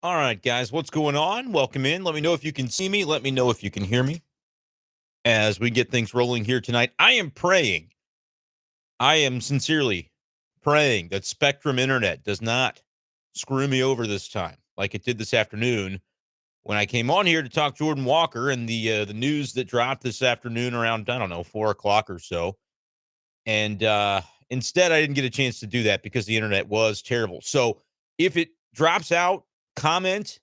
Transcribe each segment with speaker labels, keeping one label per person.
Speaker 1: All right, guys, what's going on? Welcome in. Let me know if you can see me. Let me know if you can hear me as we get things rolling here tonight. I am sincerely praying that Spectrum Internet does not screw me over this time like it did this afternoon when I came on here to talk Jordan Walker and the news that dropped this afternoon around, I don't know, 4 o'clock or so. And instead, I didn't get a chance to do that because the internet was terrible. So if it drops out, comment.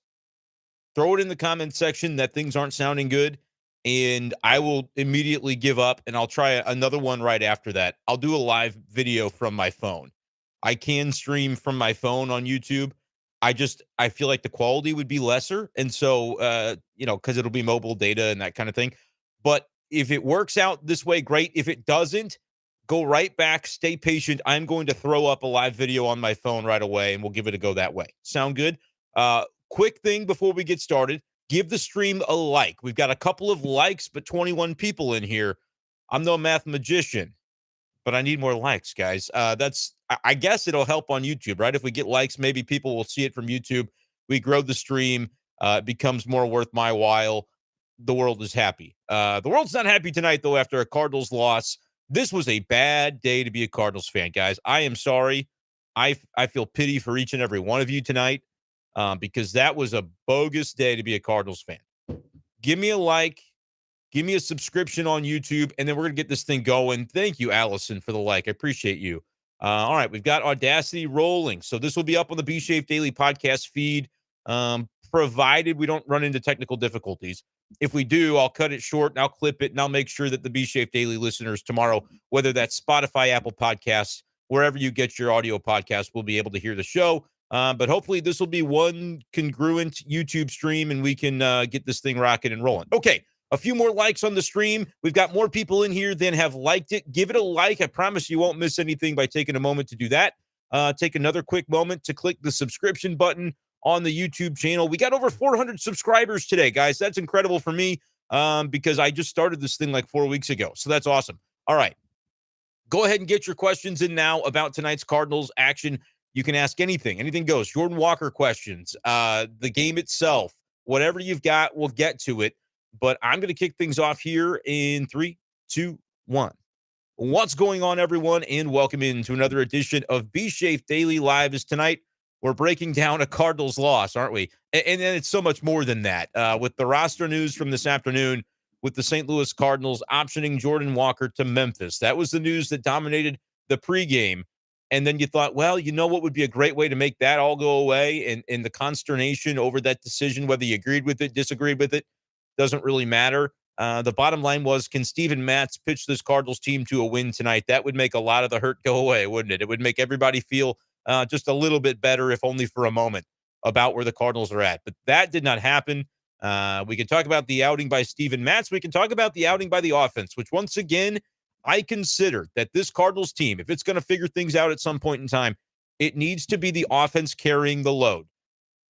Speaker 1: Throw it in the comment section that things aren't sounding good, and I will immediately give up, and I'll try another one right after that. I'll do a live video from my phone. I can stream from my phone on YouTube. I feel like the quality would be lesser, and so because it'll be mobile data and that kind of thing. But if it works out this way, great. If it doesn't, go right back. Stay patient. I'm going to throw up a live video on my phone right away, and we'll give it a go that way. Sound good? Quick thing before we get started, give the stream a like. We've got a couple of likes, but 21 people in here. I'm no math magician, but I need more likes, guys. I guess it'll help on YouTube, right? If we get likes, maybe people will see it from YouTube. We grow the stream. It becomes more worth my while. The world is happy. The world's not happy tonight, though, after a Cardinals loss. This was a bad day to be a Cardinals fan, guys. I am sorry. I feel pity for each and every one of you tonight because that was a bogus day to be a Cardinals fan. Give me a like, give me a subscription on YouTube, and then we're going to get this thing going. Thank you, Allison, for the like. I appreciate you. All right, we've got Audacity rolling. So this will be up on the B Shape Daily podcast feed, provided we don't run into technical difficulties. If we do, I'll cut it short and I'll clip it and I'll make sure that the B Shape Daily listeners tomorrow, whether that's Spotify, Apple Podcasts, wherever you get your audio podcast, will be able to hear the show. But hopefully this will be one congruent YouTube stream and we can get this thing rocking and rolling. Okay, a few more likes on the stream. We've got more people in here than have liked it. Give it a like. I promise you won't miss anything by taking a moment to do that. Take another quick moment to click the subscription button on the YouTube channel. We got over 400 subscribers today, guys. That's incredible for me because I just started this thing like 4 weeks ago. So that's awesome. All right. Go ahead and get your questions in now about tonight's Cardinals action. You can ask anything. Anything goes. Jordan Walker questions, the game itself, whatever you've got, we'll get to it. But I'm going to kick things off here in 3, 2, 1. What's going on, everyone? And welcome into another edition of B Shape Daily Live. Is tonight we're breaking down a Cardinals loss, aren't we? And then it's so much more than that. With the roster news from this afternoon, with the St. Louis Cardinals optioning Jordan Walker to Memphis. That was the news that dominated the pregame. And then you thought, well, you know what would be a great way to make that all go away? And the consternation over that decision, whether you agreed with it, disagreed with it, doesn't really matter. The bottom line was, can Steven Matz pitch this Cardinals team to a win tonight? That would make a lot of the hurt go away, wouldn't it? It would make everybody feel just a little bit better, if only for a moment, about where the Cardinals are at. But that did not happen. We can talk about the outing by Steven Matz. We can talk about the outing by the offense, which once again, I consider that this Cardinals team, if it's going to figure things out at some point in time, it needs to be the offense carrying the load.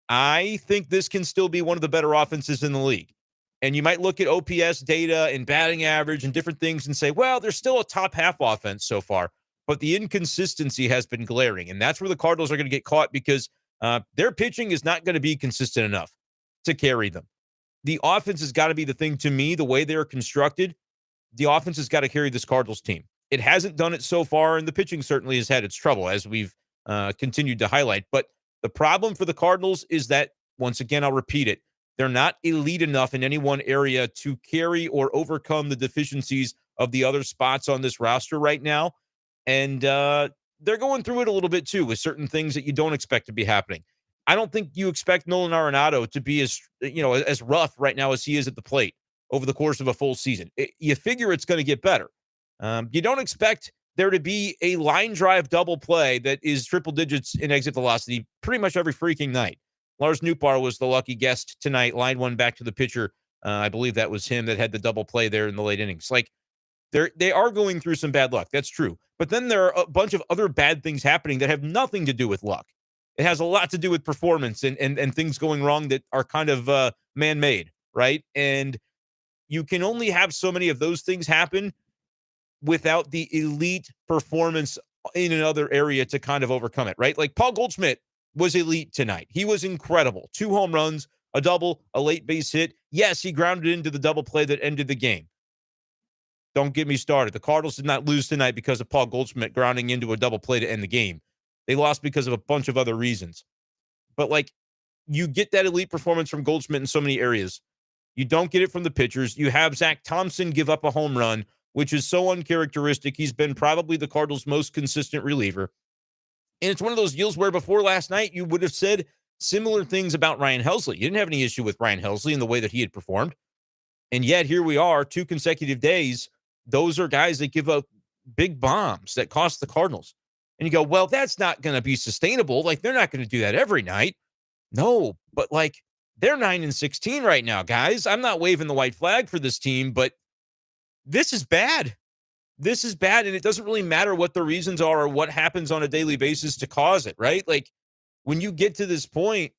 Speaker 1: I think this can still be one of the better offenses in the league. And you might look at OPS data and batting average and different things and say, well, there's still a top half offense so far. But the inconsistency has been glaring. And that's where the Cardinals are going to get caught because their pitching is not going to be consistent enough to carry them. The offense has got to be the thing to me, the way they're constructed. The offense has got to carry this Cardinals team. It hasn't done it so far, and the pitching certainly has had its trouble, as we've continued to highlight. But the problem for the Cardinals is that, once again, I'll repeat it, they're not elite enough in any one area to carry or overcome the deficiencies of the other spots on this roster right now. And they're going through it a little bit, too, with certain things that you don't expect to be happening. I don't think you expect Nolan Arenado to be as rough right now as he is at the plate over the course of a full season. You figure it's going to get better. You don't expect there to be a line drive double play that is triple digits in exit velocity pretty much every freaking night. Lars Nootbaar was the lucky guest tonight, line one back to the pitcher. I believe that was him that had the double play there in the late innings. Like, they are going through some bad luck. That's true. But then there are a bunch of other bad things happening that have nothing to do with luck. It has a lot to do with performance and things going wrong that are kind of man-made, right? And you can only have so many of those things happen without the elite performance in another area to kind of overcome it, right? Like Paul Goldschmidt was elite tonight. He was incredible. 2 home runs, a double, a late base hit. Yes, he grounded into the double play that ended the game. Don't get me started. The Cardinals did not lose tonight because of Paul Goldschmidt grounding into a double play to end the game. They lost because of a bunch of other reasons. But, like, you get that elite performance from Goldschmidt in so many areas. You don't get it from the pitchers. You have Zach Thompson give up a home run, which is so uncharacteristic. He's been probably the Cardinals' most consistent reliever. And it's one of those deals where before last night, you would have said similar things about Ryan Helsley. You didn't have any issue with Ryan Helsley in the way that he had performed. And yet here we are, 2 consecutive days. Those are guys that give up big bombs that cost the Cardinals. And you go, well, that's not going to be sustainable. Like, they're not going to do that every night. No, but like, they're 9-16 right now, guys. I'm not waving the white flag for this team, but this is bad. This is bad, and it doesn't really matter what the reasons are or what happens on a daily basis to cause it, right? Like, when you get to this point,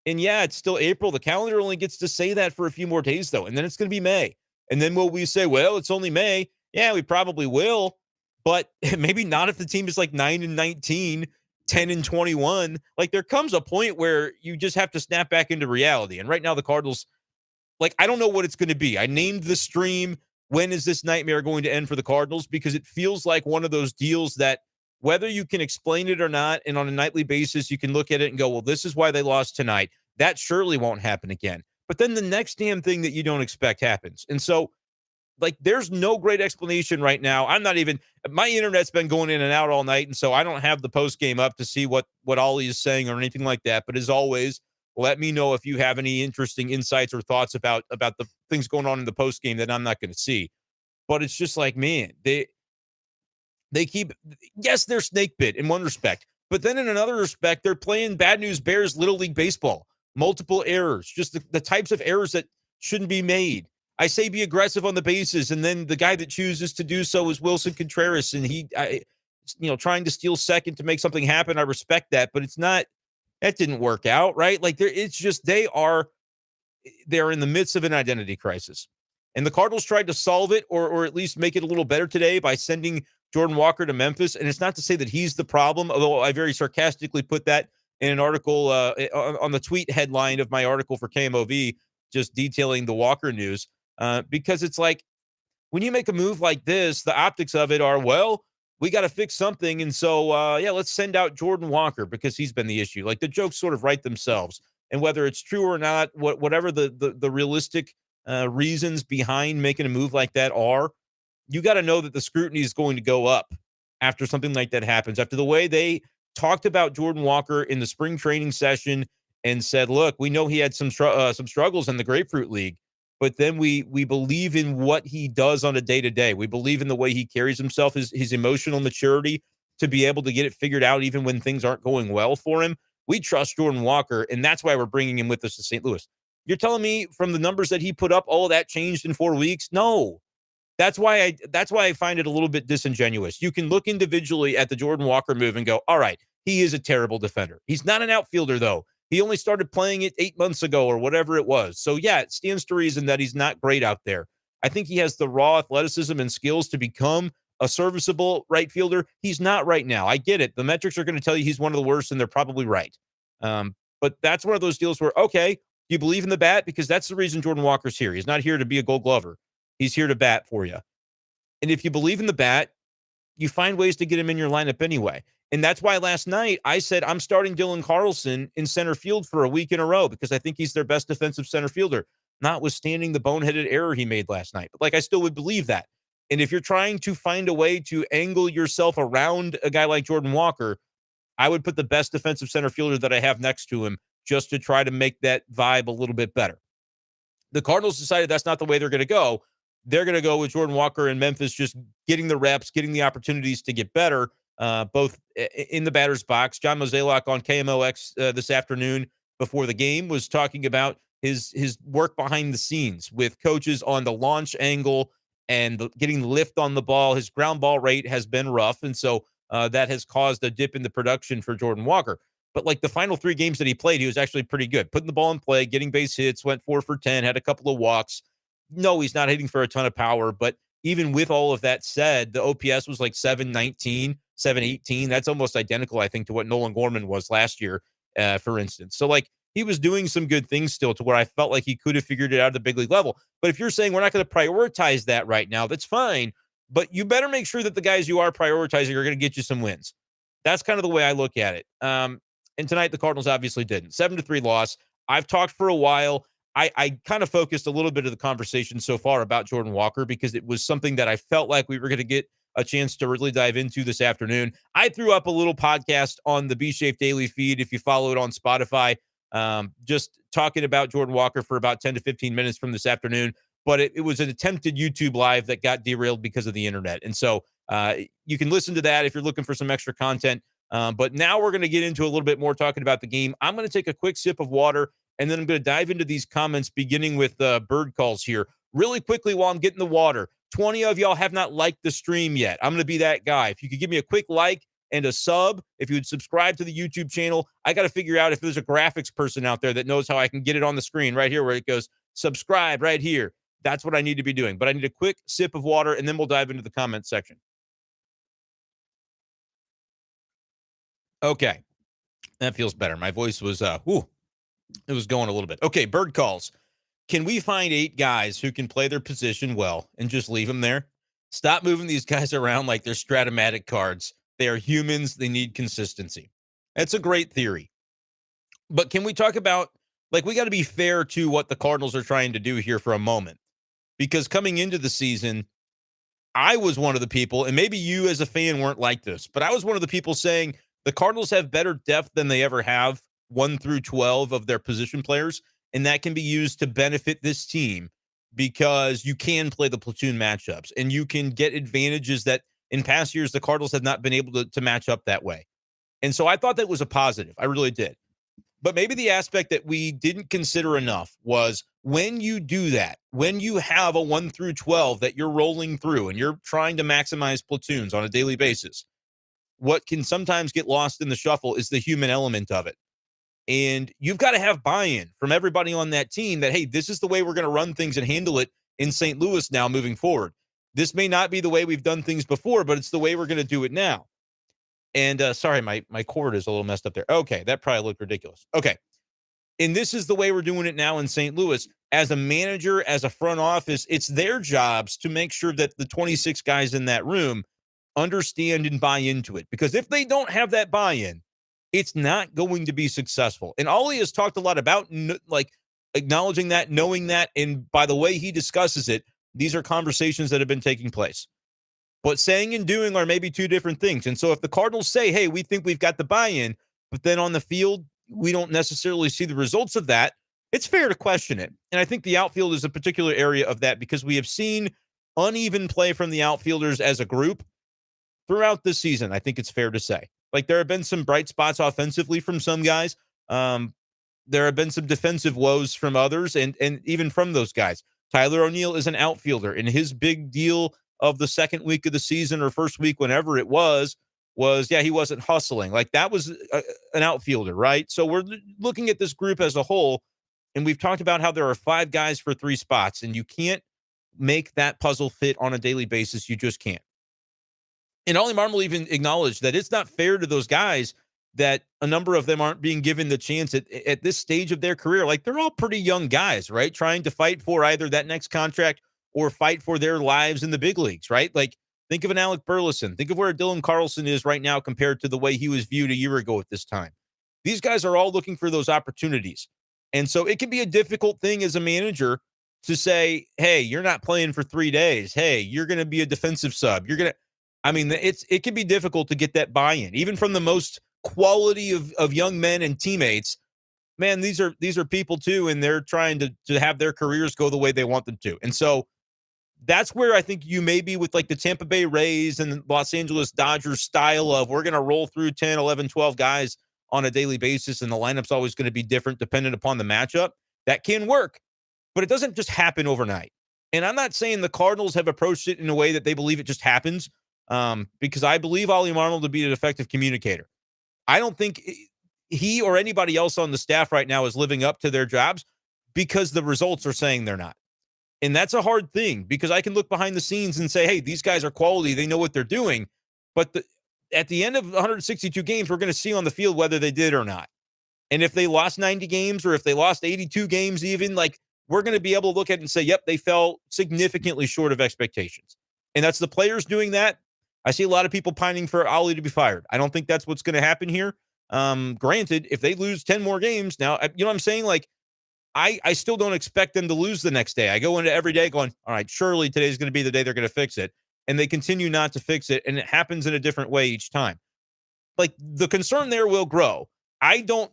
Speaker 1: and yeah, it's still April, the calendar only gets to say that for a few more days, though, and then it's going to be May. And then will we say, well, it's only May? Yeah, we probably will, but maybe not if the team is like 9-19, 10-21. Like, there comes a point where you just have to snap back into reality. And right now, the Cardinals, like, I don't know what it's going to be. I named the stream, when is this nightmare going to end for the Cardinals? Because it feels like one of those deals that whether you can explain it or not, and on a nightly basis, you can look at it and go, well, this is why they lost tonight. That surely won't happen again. But then the next damn thing that you don't expect happens. And so, like, there's no great explanation right now. I'm not even, my internet's been going in and out all night, and so I don't have the post game up to see what Ollie is saying or anything like that. But as always, let me know if you have any interesting insights or thoughts about the things going on in the post game that I'm not going to see. But it's just like, man, they keep, yes, they're snake bit in one respect, but then in another respect, they're playing Bad News Bears Little League Baseball. Multiple errors, just the types of errors that shouldn't be made. I say be aggressive on the bases, and then the guy that chooses to do so is Wilson Contreras, and trying to steal second to make something happen. I respect that, but it's not, that didn't work out, right? Like, it's just, they're in the midst of an identity crisis. And the Cardinals tried to solve it or at least make it a little better today by sending Jordan Walker to Memphis. And it's not to say that he's the problem, although I very sarcastically put that in an article on the tweet headline of my article for KMOV, just detailing the Walker news, because it's like, when you make a move like this, the optics of it are, well, we got to fix something. And so, let's send out Jordan Walker because he's been the issue. Like, the jokes sort of write themselves. And whether it's true or not, whatever the realistic reasons behind making a move like that are, you got to know that the scrutiny is going to go up after something like that happens. After the way they talked about Jordan Walker in the spring training session and said, look, we know he had some struggles in the Grapefruit League, but then we believe in what he does on a day-to-day. We believe in the way he carries himself, his emotional maturity to be able to get it figured out even when things aren't going well for him. We trust Jordan Walker, and that's why we're bringing him with us to St. Louis. You're telling me from the numbers that he put up, all of that changed in 4 weeks? No. That's why I find it a little bit disingenuous. You can look individually at the Jordan Walker move and go, all right, he is a terrible defender. He's not an outfielder, though. He only started playing it 8 months ago or whatever it was. So, yeah, it stands to reason that he's not great out there. I think he has the raw athleticism and skills to become a serviceable right fielder. He's not right now. I get it. The metrics are going to tell you he's one of the worst, and they're probably right. But that's one of those deals where, okay, do you believe in the bat? Because that's the reason Jordan Walker's here. He's not here to be a Gold Glover. He's here to bat for you. And if you believe in the bat, you find ways to get him in your lineup anyway. And that's why last night I said I'm starting Dylan Carlson in center field for a week in a row because I think he's their best defensive center fielder, notwithstanding the boneheaded error he made last night. But, like, I still would believe that. And if you're trying to find a way to angle yourself around a guy like Jordan Walker, I would put the best defensive center fielder that I have next to him just to try to make that vibe a little bit better. The Cardinals decided that's not the way they're going to go. They're going to go with Jordan Walker in Memphis, just getting the reps, getting the opportunities to get better, both in the batter's box. John Mozeliak on KMOX this afternoon before the game was talking about his work behind the scenes with coaches on the launch angle and getting lift on the ball. His ground ball rate has been rough, and so that has caused a dip in the production for Jordan Walker. But, like, the final 3 games that he played, he was actually pretty good. Putting the ball in play, getting base hits, went 4 for 10, had a couple of walks. No, he's not hitting for a ton of power, but even with all of that said, the OPS was like 719, 718. That's almost identical, I think, to what Nolan Gorman was last year. for instance. So, like, he was doing some good things still to where I felt like he could have figured it out at the big league level. But if you're saying we're not going to prioritize that right now, that's fine. But you better make sure that the guys you are prioritizing are going to get you some wins. That's kind of the way I look at it. And tonight, the Cardinals obviously didn't. 7-3 loss. I've talked for a while. I kind of focused a little bit of the conversation so far about Jordan Walker because it was something that I felt like we were going to get a chance to really dive into this afternoon. I threw up a little podcast on the B-Shape Daily feed if you follow it on Spotify, just talking about Jordan Walker for about 10 to 15 minutes from this afternoon. But it was an attempted YouTube live that got derailed because of the internet. And so you can listen to that if you're looking for some extra content. But now we're going to get into a little bit more talking about the game. I'm going to take a quick sip of water, and then I'm going to dive into these comments, beginning with bird calls here. Really quickly while I'm getting the water, 20 of y'all have not liked the stream yet. I'm going to be that guy. If you could give me a quick like and a sub, if you would subscribe to the YouTube channel, I got to figure out if there's a graphics person out there that knows how I can get it on the screen right here where it goes subscribe right here. That's what I need to be doing. But I need a quick sip of water, and then we'll dive into the comment section. Okay. That feels better. My voice was, it was going a little bit. Okay, bird calls. Can we find 8 guys who can play their position well and just leave them there? Stop moving these guys around like they're Stratomatic cards. They are humans. They need consistency. That's a great theory. But can we talk about, like, we got to be fair to what the Cardinals are trying to do here for a moment. Because coming into the season, I was one of the people, and maybe you as a fan weren't like this, but I was one of the people saying the Cardinals have better depth than they ever have, 1 through 12 of their position players, and that can be used to benefit this team because you can play the platoon matchups and you can get advantages that in past years the Cardinals have not been able to match up that way. And so I thought that was a positive. I really did. But maybe the aspect that we didn't consider enough was when you do that, when you have a 1 through 12 that you're rolling through and you're trying to maximize platoons on a daily basis, what can sometimes get lost in the shuffle is the human element of it. And you've got to have buy-in from everybody on that team that, hey, this is the way we're going to run things and handle it in St. Louis now moving forward. This may not be the way we've done things before, but it's the way we're going to do it now. And sorry, my cord is a little messed up there. Okay, that probably looked ridiculous. Okay. And this is the way we're doing it now in St. Louis. As a manager, as a front office, it's their jobs to make sure that the 26 guys in that room understand and buy into it. Because if they don't have that buy-in, it's not going to be successful. And Ollie has talked a lot about like acknowledging that, knowing that, and by the way he discusses it, these are conversations that have been taking place. But saying and doing are maybe two different things. And so if the Cardinals say, hey, we think we've got the buy-in, but then on the field, we don't necessarily see the results of that, it's fair to question it. And I think the outfield is a particular area of that because we have seen uneven play from the outfielders as a group throughout this season. I think it's fair to say. Like, there have been some bright spots offensively from some guys. There have been some defensive woes from others, and even from those guys. Tyler O'Neill is an outfielder, and his big deal of the second week of the season or first week, whenever it was, yeah, he wasn't hustling. Like, that was an outfielder, right? So we're looking at this group as a whole, and we've talked about how there are 5 guys for 3 spots, and you can't make that puzzle fit on a daily basis. You just can't. And Ollie Marmol even acknowledged that it's not fair to those guys that a number of them aren't being given the chance at this stage of their career. Like, they're all pretty young guys, right? Trying to fight for either that next contract or fight for their lives in the big leagues, right? Like, think of an Alec Burleson. Think of where Dylan Carlson is right now compared to the way he was viewed a year ago at this time. These guys are all looking for those opportunities. And so it can be a difficult thing as a manager to say, hey, you're not playing for 3 days. Hey, you're going to be a defensive sub. It can be difficult to get that buy-in, even from the most quality of young men and teammates. Man, these are people too, and they're trying to have their careers go the way they want them to. And so that's where I think you may be with like the Tampa Bay Rays and the Los Angeles Dodgers style of we're going to roll through 10, 11, 12 guys on a daily basis, and the lineup's always going to be different dependent upon the matchup. That can work, but it doesn't just happen overnight. And I'm not saying the Cardinals have approached it in a way that they believe it just happens, because I believe Ollie Marmol to be an effective communicator. I don't think he or anybody else on the staff right now is living up to their jobs because the results are saying they're not. And that's a hard thing because I can look behind the scenes and say, hey, these guys are quality. They know what they're doing. But at the end of 162 games, we're going to see on the field whether they did or not. And if they lost 90 games or if they lost 82 games even, like, we're going to be able to look at it and say, yep, they fell significantly short of expectations. And that's the players doing that. I see a lot of people pining for Ollie to be fired. I don't think that's what's going to happen here. Granted, if they lose 10 more games now, you know what I'm saying? Like, I still don't expect them to lose the next day. I go into every day going, all right, surely today's going to be the day they're going to fix it. And they continue not to fix it. And it happens in a different way each time. Like, the concern there will grow. John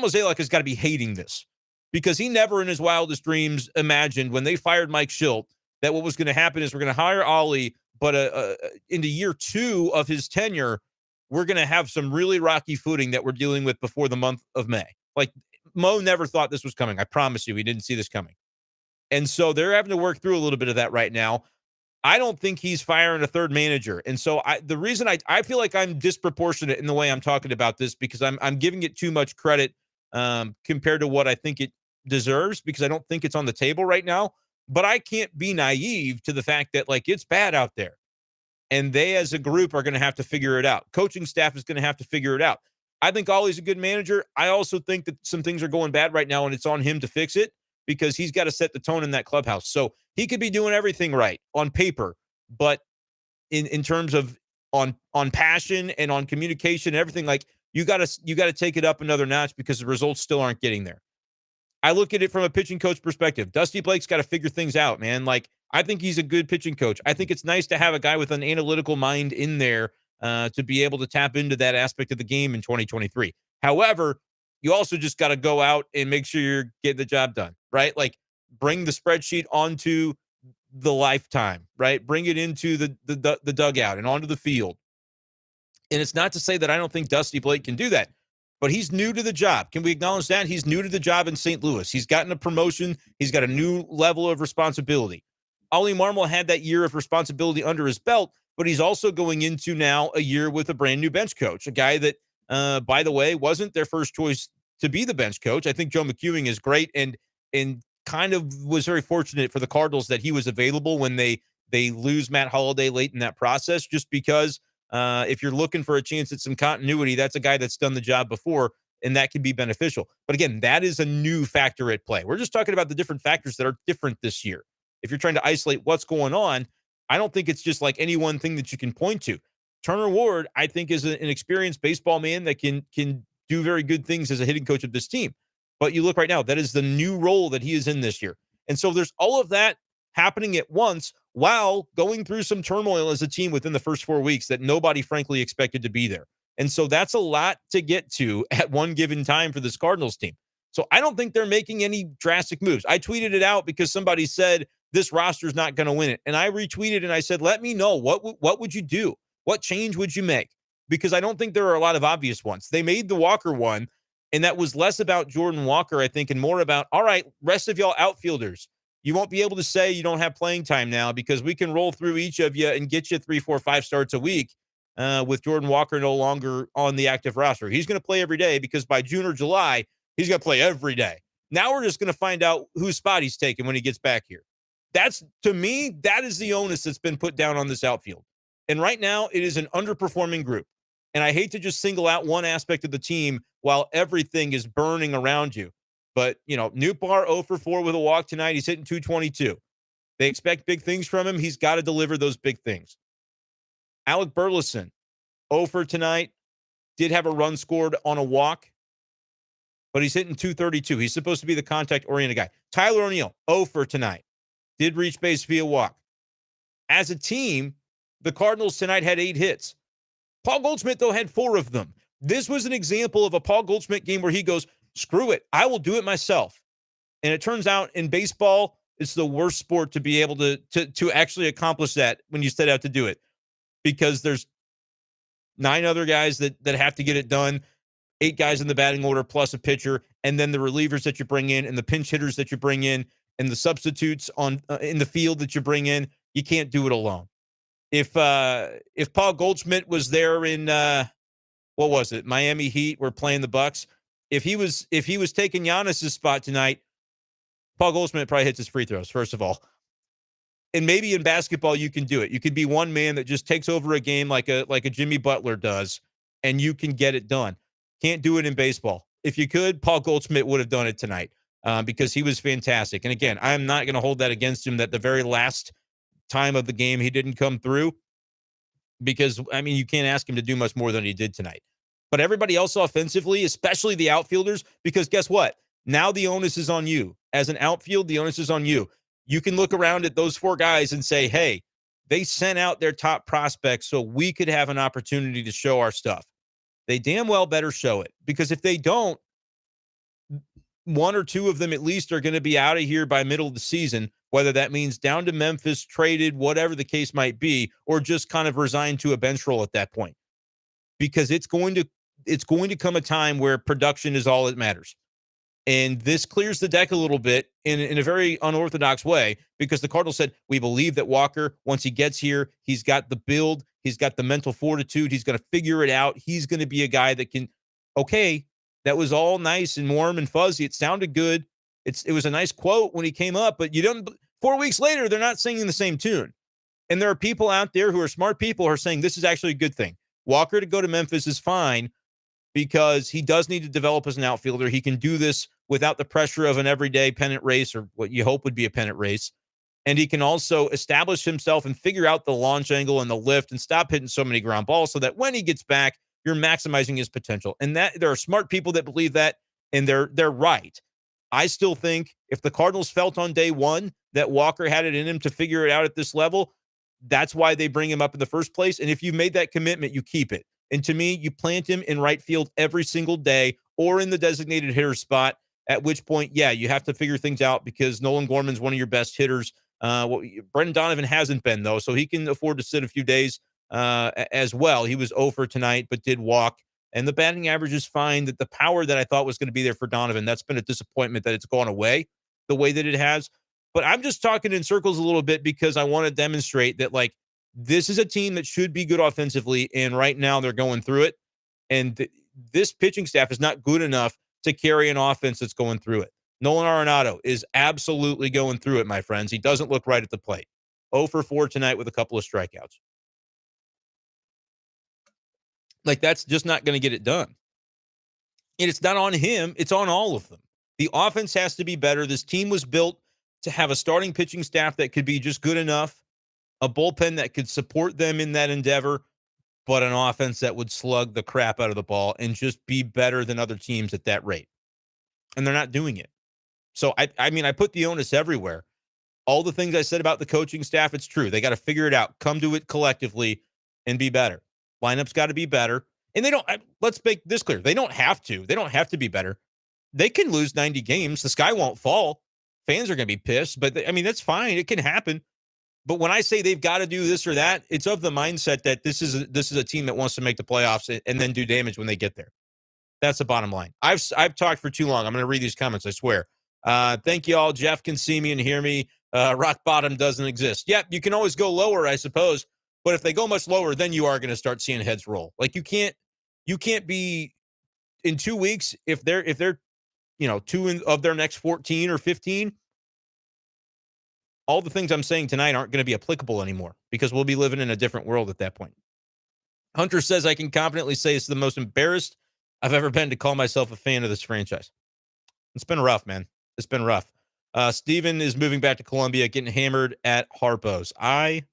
Speaker 1: Mozeliak has got to be hating this because he never in his wildest dreams imagined when they fired Mike Schilt that what was going to happen is we're going to hire Ollie, but into year 2 of his tenure, we're going to have some really rocky footing that we're dealing with before the month of May. Like, Mo never thought this was coming. I promise you, he didn't see this coming. And so they're having to work through a little bit of that right now. I don't think he's firing a third manager. And so the reason I feel like I'm disproportionate in the way I'm talking about this because I'm giving it too much credit compared to what I think it deserves because I don't think it's on the table right now. But I can't be naive to the fact that, like, it's bad out there. And they as a group are going to have to figure it out. Coaching staff is going to have to figure it out. I think Ollie's a good manager. I also think that some things are going bad right now and it's on him to fix it because he's got to set the tone in that clubhouse. So he could be doing everything right on paper, but in terms of on passion and on communication and everything, like, you got to take it up another notch because the results still aren't getting there. I look at it from a pitching coach perspective. Dusty Blake's got to figure things out, man. Like, I think he's a good pitching coach. I think it's nice to have a guy with an analytical mind in there to be able to tap into that aspect of the game in 2023. However, you also just got to go out and make sure you're getting the job done, right? Like, bring the spreadsheet onto the lifetime, right? Bring it into the dugout and onto the field. And it's not to say that I don't think Dusty Blake can do that, but he's new to the job. Can we acknowledge that? He's new to the job in St. Louis. He's gotten a promotion. He's got a new level of responsibility. Ollie Marmol had that year of responsibility under his belt, but he's also going into now a year with a brand new bench coach, a guy that, by the way, wasn't their first choice to be the bench coach. I think Joe McEwing is great and kind of was very fortunate for the Cardinals that he was available when they lose Matt Holliday late in that process, just because if you're looking for a chance at some continuity, that's a guy that's done the job before, and that can be beneficial. But again, that is a new factor at play. We're just talking about the different factors that are different this year. If you're trying to isolate what's going on, I don't think it's just like any one thing that you can point to. Turner Ward, I think, is an experienced baseball man that can do very good things as a hitting coach of this team. But you look right now, that is the new role that he is in this year. And so there's all of that happening at once while going through some turmoil as a team within the first 4 weeks that nobody, frankly, expected to be there. And so that's a lot to get to at one given time for this Cardinals team. So I don't think they're making any drastic moves. I tweeted it out because somebody said this roster is not going to win it. And I retweeted and I said, let me know. What would you do? What change would you make? Because I don't think there are a lot of obvious ones. They made the Walker one, and that was less about Jordan Walker, I think, and more about, all right, rest of y'all outfielders, you won't be able to say you don't have playing time now because we can roll through each of you and get you 3, 4, 5 starts a week with Jordan Walker no longer on the active roster. He's going to play every day because by June or July, he's going to play every day. Now we're just going to find out whose spot he's taking when he gets back here. That's, to me, that is the onus that's been put down on this outfield. And right now, it is an underperforming group. And I hate to just single out one aspect of the team while everything is burning around you. But, you know, Nootbaar 0 for 4 with a walk tonight. He's hitting 222. They expect big things from him. He's got to deliver those big things. Alec Burleson, 0 for tonight. Did have a run scored on a walk, but he's hitting 232. He's supposed to be the contact-oriented guy. Tyler O'Neill, 0 for tonight. Did reach base via walk. As a team, the Cardinals tonight had 8 hits. Paul Goldschmidt, though, had 4 of them. This was an example of a Paul Goldschmidt game where he goes, screw it, I will do it myself. And it turns out in baseball, it's the worst sport to be able to actually accomplish that when you set out to do it, because there's 9 other guys that have to get it done, 8 guys in the batting order plus a pitcher, and then the relievers that you bring in and the pinch hitters that you bring in and the substitutes on in the field that you bring in. You can't do it alone. If Paul Goldschmidt was there in what was it, Miami Heat were playing the Bucks, if he was taking Giannis's spot tonight, Paul Goldschmidt probably hits his free throws, first of all. And maybe in basketball you can do it. You could be one man that just takes over a game like a Jimmy Butler does, and you can get it done. Can't do it in baseball. if you could, Paul Goldschmidt would have done it tonight because he was fantastic. And again, I'm not going to hold that against him that the very last time of the game he didn't come through because, I mean, you can't ask him to do much more than he did tonight. But everybody else offensively, especially the outfielders, because guess what? Now the onus is on you. As an outfield, the onus is on you. You can look around at those four guys and say, hey, they sent out their top prospects so we could have an opportunity to show our stuff. They damn well better show it because if they don't, one or two of them at least are going to be out of here by middle of the season, whether that means down to Memphis, traded, whatever the case might be, or just kind of resigned to a bench role at that point. Because it's going to come a time where production is all that matters. And this clears the deck a little bit in a very unorthodox way because the Cardinals said, we believe that Walker, once he gets here, he's got the build, he's got the mental fortitude, he's going to figure it out. He's going to be a guy that can, okay, that was all nice and warm and fuzzy. It sounded good. It was a nice quote when he came up, but you don't, 4 weeks later, they're not singing the same tune. And there are people out there who are smart people who are saying this is actually a good thing. Walker to go to Memphis is fine because he does need to develop as an outfielder. He can do this without the pressure of an everyday pennant race or what you hope would be a pennant race. And he can also establish himself and figure out the launch angle and the lift and stop hitting so many ground balls so that when he gets back, you're maximizing his potential. And that there are smart people that believe that, and they're right. I still think if the Cardinals felt on day one that Walker had it in him to figure it out at this level, that's why they bring him up in the first place. And if you made that commitment, you keep it. And to me, you plant him in right field every single day or in the designated hitter spot, at which point, yeah, you have to figure things out because Nolan Gorman's one of your best hitters. Brenden Donovan hasn't been, though, so he can afford to sit a few days as well. He was 0 for tonight, but did walk. And the batting average is fine. That the power that I thought was going to be there for Donovan, that's been a disappointment that it's gone away the way that it has. But I'm just talking in circles a little bit because I want to demonstrate that, like, this is a team that should be good offensively, and right now they're going through it. And this pitching staff is not good enough to carry an offense that's going through it. Nolan Arenado is absolutely going through it, my friends. He doesn't look right at the plate. 0 for 4 tonight with a couple of strikeouts. Like, that's just not going to get it done. And it's not on him. It's on all of them. The offense has to be better. This team was built to have a starting pitching staff that could be just good enough, a bullpen that could support them in that endeavor, but an offense that would slug the crap out of the ball and just be better than other teams at that rate. And they're not doing it. So, I mean, I put the onus everywhere. All the things I said about the coaching staff, it's true. They got to figure it out, come to it collectively, and be better. Lineup's got to be better. And they don't, let's make this clear. They don't have to. They don't have to be better. They can lose 90 games. The sky won't fall. Fans are going to be pissed, but I mean, that's fine. It can happen. But when I say they've got to do this or that, it's of the mindset that this is a team that wants to make the playoffs and then do damage when they get there. That's the bottom line. I've talked for too long. I'm going to read these comments, I swear. Thank you all. Jeff can see me and hear me. Rock bottom doesn't exist. Yep, you can always go lower, I suppose. But if they go much lower, then you are going to start seeing heads roll. Like you can't be in 2 weeks if they're two of their next 14 or 15. All the things I'm saying tonight aren't going to be applicable anymore because we'll be living in a different world at that point. Hunter says, I can confidently say it's the most embarrassed I've ever been to call myself a fan of this franchise. It's been rough, man. It's been rough. Steven is moving back to Columbia, getting hammered at Harpo's. I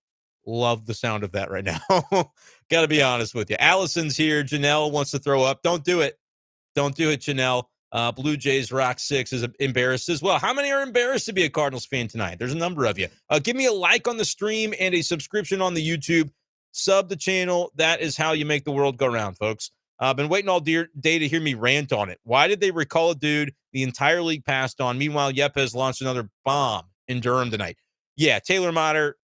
Speaker 1: love the sound of that right now. Got to be honest with you. Allison's here. Janelle wants to throw up. Don't do it. Don't do it, Janelle. Blue Jays Rock 6 is embarrassed as well. How many are embarrassed to be a Cardinals fan tonight? There's a number of you. Give me a like on the stream and a subscription on the YouTube. Sub the channel. That is how you make the world go round, folks. I've been waiting all day to hear me rant on it. Why did they recall a dude the entire league passed on? Meanwhile, Yepes launched another bomb in Durham tonight. Yeah, Taylor Motter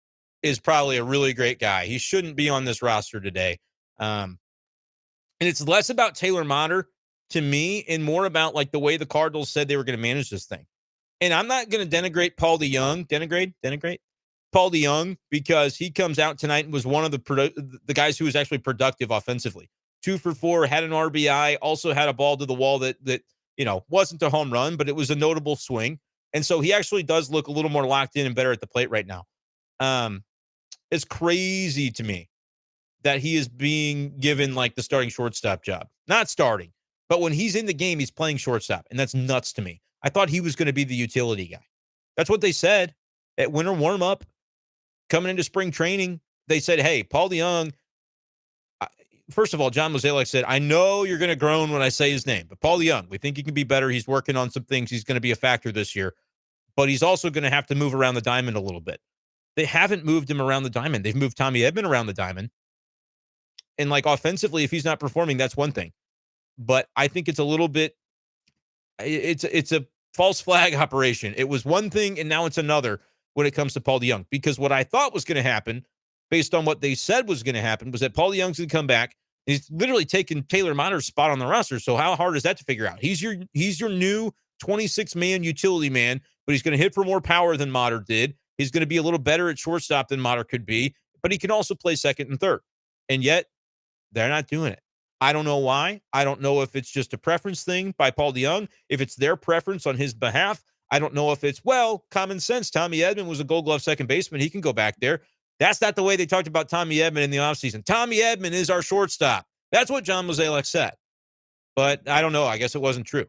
Speaker 1: is probably a really great guy. He shouldn't be on this roster today. And it's less about Taylor Motter to me and more about like the way the Cardinals said they were going to manage this thing. And I'm not going to denigrate Paul DeYoung. Denigrate Paul DeYoung because he comes out tonight and was one of the guys who was actually productive offensively. 2 for 4, had an RBI, also had a ball to the wall that wasn't a home run, but it was a notable swing. And so he actually does look a little more locked in and better at the plate right now. It's crazy to me that he is being given like the starting shortstop job. Not starting, But when he's in the game, he's playing shortstop, and that's nuts to me. I thought he was going to be the utility guy. That's what they said at winter warm-up, coming into spring training. They said, hey, Paul DeJong, first of all, John Mozeliak said, I know you're going to groan when I say his name, but Paul DeJong, we think he can be better. He's working on some things. He's going to be a factor this year, but he's also going to have to move around the diamond a little bit. They haven't moved him around the diamond. They've moved Tommy Edman around the diamond. And like offensively, if he's not performing, that's one thing. But I think it's a little bit, it's a false flag operation. It was one thing and now it's another when it comes to Paul DeJong. Because what I thought was going to happen, based on what they said was going to happen, was that Paul DeJong's going to come back. He's literally taken Taylor Motter's spot on the roster. So how hard is that to figure out? He's your new 26-man utility man, but he's going to hit for more power than Motter did. He's going to be a little better at shortstop than Motter could be, but he can also play second and third. And yet, they're not doing it. I don't know why. I don't know if it's just a preference thing by Paul DeJong, if it's their preference on his behalf. I don't know if it's, well, common sense. Tommy Edman was a Gold Glove second baseman. He can go back there. That's not the way they talked about Tommy Edman in the offseason. Tommy Edman is our shortstop. That's what John Mozeliak said. But I don't know. I guess it wasn't true,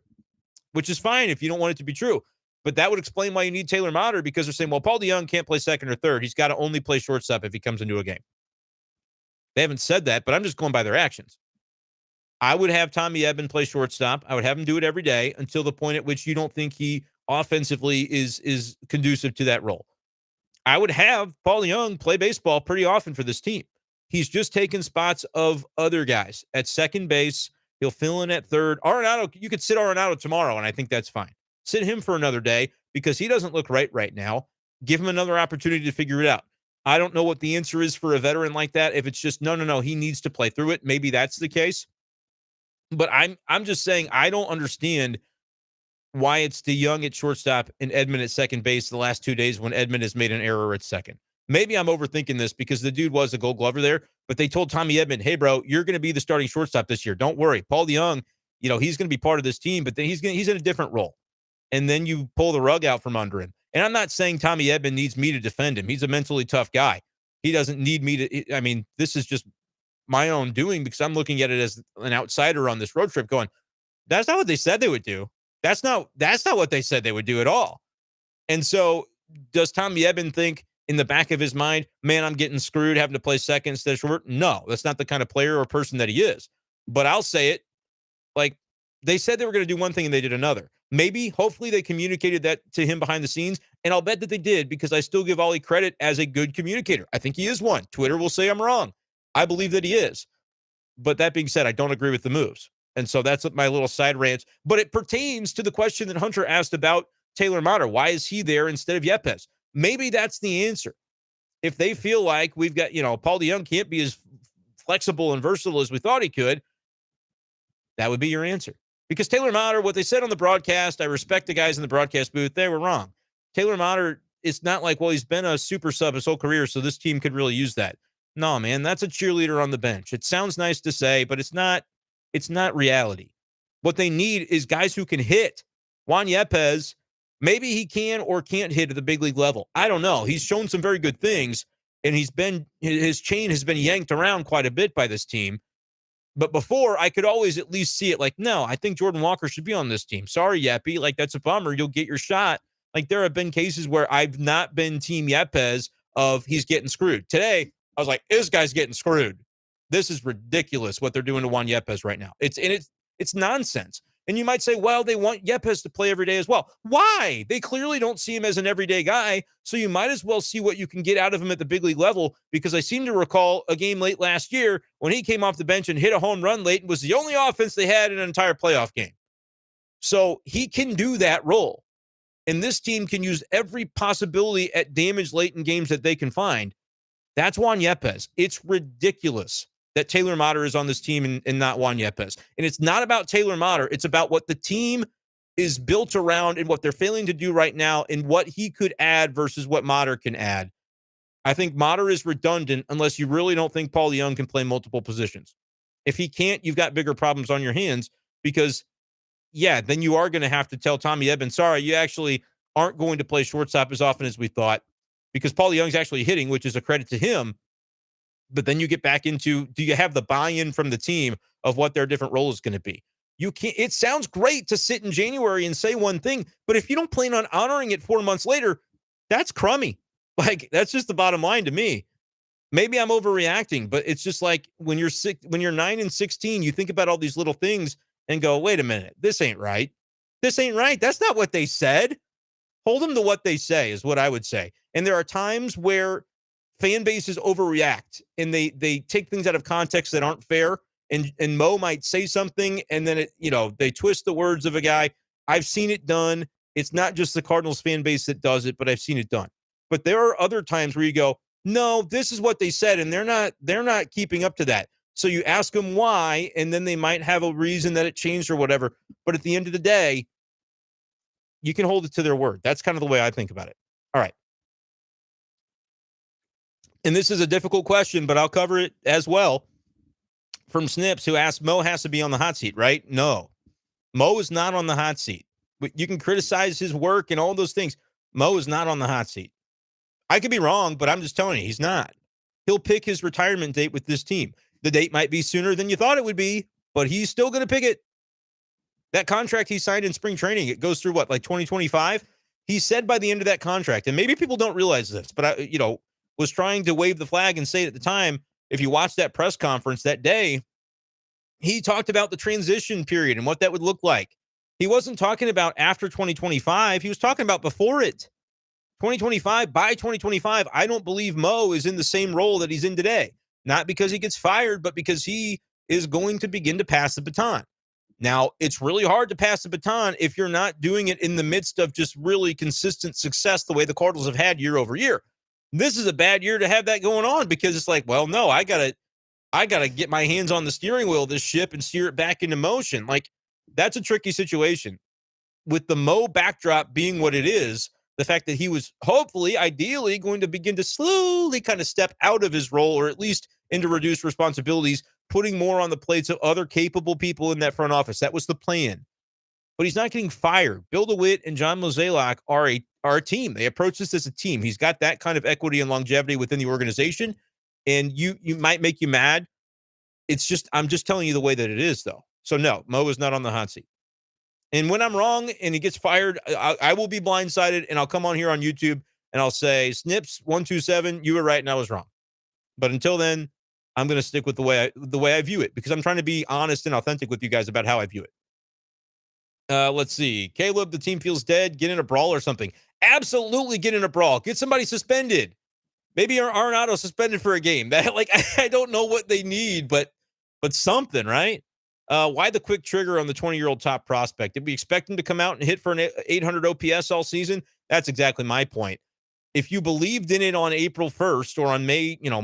Speaker 1: which is fine if you don't want it to be true. But that would explain why you need Taylor Motter, because they're saying, well, Paul DeJong can't play second or third. He's got to only play shortstop if he comes into a game. They haven't said that, but I'm just going by their actions. I would have Tommy Edman play shortstop. I would have him do it every day until the point at which you don't think he offensively is conducive to that role. I would have Paul DeJong play baseball pretty often for this team. He's just taken spots of other guys at second base. He'll fill in at third. Arenado, you could sit Arenado tomorrow, and I think that's fine. Sit him for another day because he doesn't look right now. Give him another opportunity to figure it out. I don't know what the answer is for a veteran like that. If it's just, no, he needs to play through it. Maybe that's the case. But I'm just saying I don't understand why it's DeJong at shortstop and Edman at second base the last 2 days when Edman has made an error at second. Maybe I'm overthinking this because the dude was a Gold Glover there, but they told Tommy Edman, hey, bro, you're going to be the starting shortstop this year. Don't worry. Paul DeJong, he's going to be part of this team, but then he's in a different role. And then you pull the rug out from under him. And I'm not saying Tommy Edman needs me to defend him. He's a mentally tough guy. He doesn't need me to. I mean, this is just my own doing because I'm looking at it as an outsider on this road trip going, that's not what they said they would do. That's not what they said they would do at all. And so does Tommy Edman think in the back of his mind, man, I'm getting screwed having to play second instead of short? No, that's not the kind of player or person that he is. But I'll say it, like they said they were going to do one thing and they did another. Maybe, hopefully they communicated that to him behind the scenes, and I'll bet that they did because I still give Ollie credit as a good communicator. I think he is one. Twitter will say I'm wrong. I believe that he is. But that being said, I don't agree with the moves. And so that's my little side rant. But it pertains to the question that Hunter asked about Taylor Motter. Why is he there instead of Yepez? Maybe that's the answer. If they feel like we've got, Paul DeJong can't be as flexible and versatile as we thought he could, that would be your answer. Because Taylor Motter, what they said on the broadcast, I respect the guys in the broadcast booth, they were wrong. Taylor Motter, it's not like, well, he's been a super sub his whole career, so this team could really use that. No, man, that's a cheerleader on the bench. It sounds nice to say, but it's not reality. What they need is guys who can hit. Juan Yepez, maybe he can or can't hit at the big league level. I don't know. He's shown some very good things, and his chain has been yanked around quite a bit by this team. But before, I could always at least see it like, no, I think Jordan Walker should be on this team. Sorry, Yeppy. Like, that's a bummer. You'll get your shot. Like, there have been cases where I've not been Team Yepez of he's getting screwed. Today, I was like, this guy's getting screwed. This is ridiculous what they're doing to Juan Yepez right now. It's nonsense. And you might say, well, they want Yepez to play every day as well. Why? They clearly don't see him as an everyday guy, so you might as well see what you can get out of him at the big league level, because I seem to recall a game late last year when he came off the bench and hit a home run late and was the only offense they had in an entire playoff game. So he can do that role. And this team can use every possibility at damage late in games that they can find. That's Juan Yepez. It's ridiculous that Taylor Motter is on this team and not Juan Yepez. And it's not about Taylor Motter. It's about what the team is built around and what they're failing to do right now and what he could add versus what Motter can add. I think Motter is redundant unless you really don't think Paul DeJong can play multiple positions. If he can't, you've got bigger problems on your hands because, yeah, then you are going to have to tell Tommy Edman, sorry, you actually aren't going to play shortstop as often as we thought because Paul DeJong's actually hitting, which is a credit to him. But then you get back into, do you have the buy-in from the team of what their different role is going to be? You can't, it sounds great to sit in January and say one thing, but if you don't plan on honoring it 4 months later, that's crummy. Like, that's just the bottom line to me. Maybe I'm overreacting, but it's just like when you're 9 and 16, you think about all these little things and go, wait a minute, this ain't right. This ain't right. That's not what they said. Hold them to what they say is what I would say. And there are times where fan bases overreact and they take things out of context that aren't fair. And Mo might say something and then they twist the words of a guy. I've seen it done. It's not just the Cardinals fan base that does it, but I've seen it done. But there are other times where you go, no, this is what they said, and they're not keeping up to that. So you ask them why, and then they might have a reason that it changed or whatever. But at the end of the day, you can hold it to their word. That's kind of the way I think about it. All right. And this is a difficult question, but I'll cover it as well. From Snips, who asked, Mo has to be on the hot seat, right? No. Mo is not on the hot seat. But you can criticize his work and all those things. Mo is not on the hot seat. I could be wrong, but I'm just telling you, he's not. He'll pick his retirement date with this team. The date might be sooner than you thought it would be, but he's still going to pick it. That contract he signed in spring training, it goes through what, like 2025? He said by the end of that contract, and maybe people don't realize this, but I, was trying to wave the flag and say at the time, if you watch that press conference that day, he talked about the transition period and what that would look like. He wasn't talking about after 2025. He was talking about before it. 2025, by 2025, I don't believe Mo is in the same role that he's in today. Not because he gets fired, but because he is going to begin to pass the baton. Now, it's really hard to pass the baton if you're not doing it in the midst of just really consistent success the way the Cardinals have had year over year. This is a bad year to have that going on because it's like, well, no, I gotta get my hands on the steering wheel of this ship and steer it back into motion. Like, that's a tricky situation. With the Mo backdrop being what it is, the fact that he was hopefully, ideally, going to begin to slowly kind of step out of his role or at least into reduced responsibilities, putting more on the plates of other capable people in that front office. That was the plan. But he's not getting fired. Bill DeWitt and John Mozeliak are a team. They approach this as a team. He's got that kind of equity and longevity within the organization. And you might make you mad. I'm just telling you the way that it is, though. So no, Mo is not on the hot seat. And when I'm wrong and he gets fired, I will be blindsided, and I'll come on here on YouTube and I'll say, Snips 127, you were right and I was wrong. But until then, I'm going to stick with the way I view it because I'm trying to be honest and authentic with you guys about how I view it. Let's see. Caleb, the team feels dead. Get in a brawl or something. Absolutely get in a brawl. Get somebody suspended. Maybe Arenado suspended for a game. That I don't know what they need, but something, right? Why the quick trigger on the 20-year-old top prospect? Did we expect him to come out and hit for an 800 OPS all season? That's exactly my point. If you believed in it on April 1st or on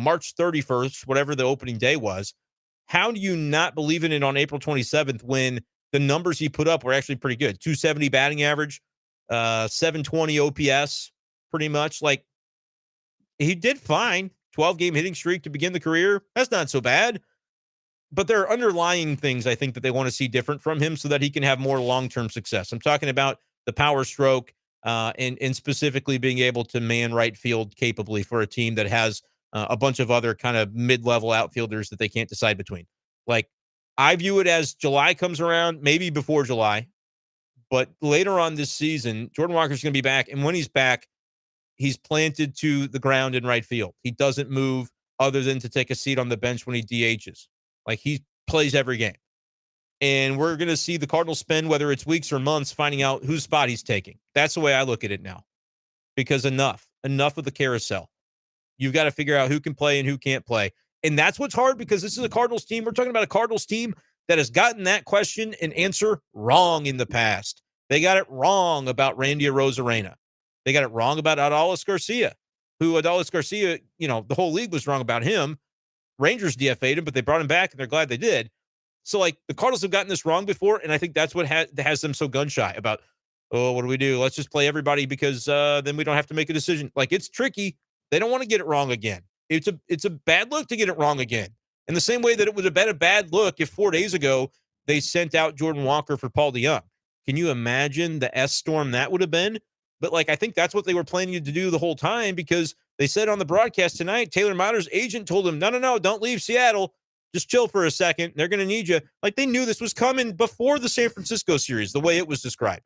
Speaker 1: March 31st, whatever the opening day was, how do you not believe in it on April 27th when the numbers he put up were actually pretty good? 270 batting average, 720 OPS, pretty much. Like, he did fine. 12-game hitting streak to begin the career. That's not so bad. But there are underlying things I think that they want to see different from him so that he can have more long-term success. I'm talking about the power stroke and specifically being able to man right field capably for a team that has a bunch of other kind of mid-level outfielders that they can't decide between. Like, I view it as July comes around, maybe before July, but later on this season, Jordan Walker's going to be back. And when he's back, he's planted to the ground in right field. He doesn't move other than to take a seat on the bench when he DHs. Like, he plays every game. And we're going to see the Cardinals spend, whether it's weeks or months, finding out whose spot he's taking. That's the way I look at it now. Because enough of the carousel. You've got to figure out who can play and who can't play. And that's what's hard because this is a Cardinals team. We're talking about a Cardinals team that has gotten that question and answer wrong in the past. They got it wrong about Randy Arozarena. They got it wrong about Adolis Garcia, the whole league was wrong about him. Rangers DFA'd him, but they brought him back, and they're glad they did. So, like, the Cardinals have gotten this wrong before, and I think that's what has them so gun-shy about, oh, what do we do? Let's just play everybody because then we don't have to make a decision. Like, it's tricky. They don't want to get it wrong again. It's a bad look to get it wrong again. In the same way that it would have been a bad look if 4 days ago they sent out Jordan Walker for Paul DeJong. Can you imagine the S-storm that would have been? But, like, I think that's what they were planning to do the whole time because they said on the broadcast tonight, Taylor Motter's agent told him, no, don't leave Seattle. Just chill for a second. They're going to need you. Like they knew this was coming before the San Francisco series, the way it was described.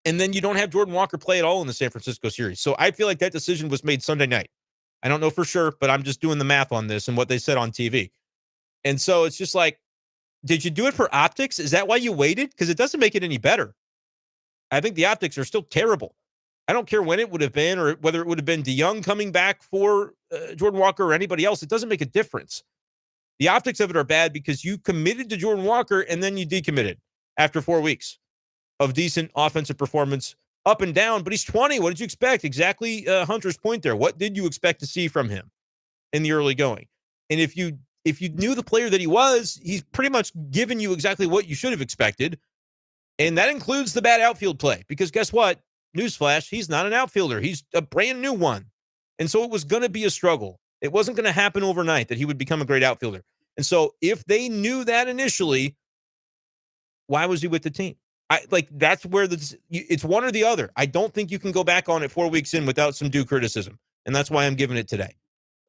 Speaker 1: And then you don't have Jordan Walker play at all in the San Francisco series. So I feel like that decision was made Sunday night. I don't know for sure, but I'm just doing the math on this and what they said on TV. And so it's just like, did you do it for optics? Is that why you waited? Because it doesn't make it any better. I think the optics are still terrible. I don't care when it would have been or whether it would have been DeYoung coming back for Jordan Walker or anybody else. It doesn't make a difference. The optics of it are bad because you committed to Jordan Walker and then you decommitted after 4 weeks of decent offensive performance up and down. But he's 20. What did you expect? Exactly Hunter's point there. What did you expect to see from him in the early going? And if you knew the player that he was, he's pretty much given you exactly what you should have expected. And that includes the bad outfield play. Because guess what? Newsflash, he's not an outfielder. He's a brand new one. And so it was going to be a struggle. It wasn't going to happen overnight that he would become a great outfielder. And so if they knew that initially, why was he with the team? That's where it's one or the other. I don't think you can go back on it 4 weeks in without some due criticism. And that's why I'm giving it today.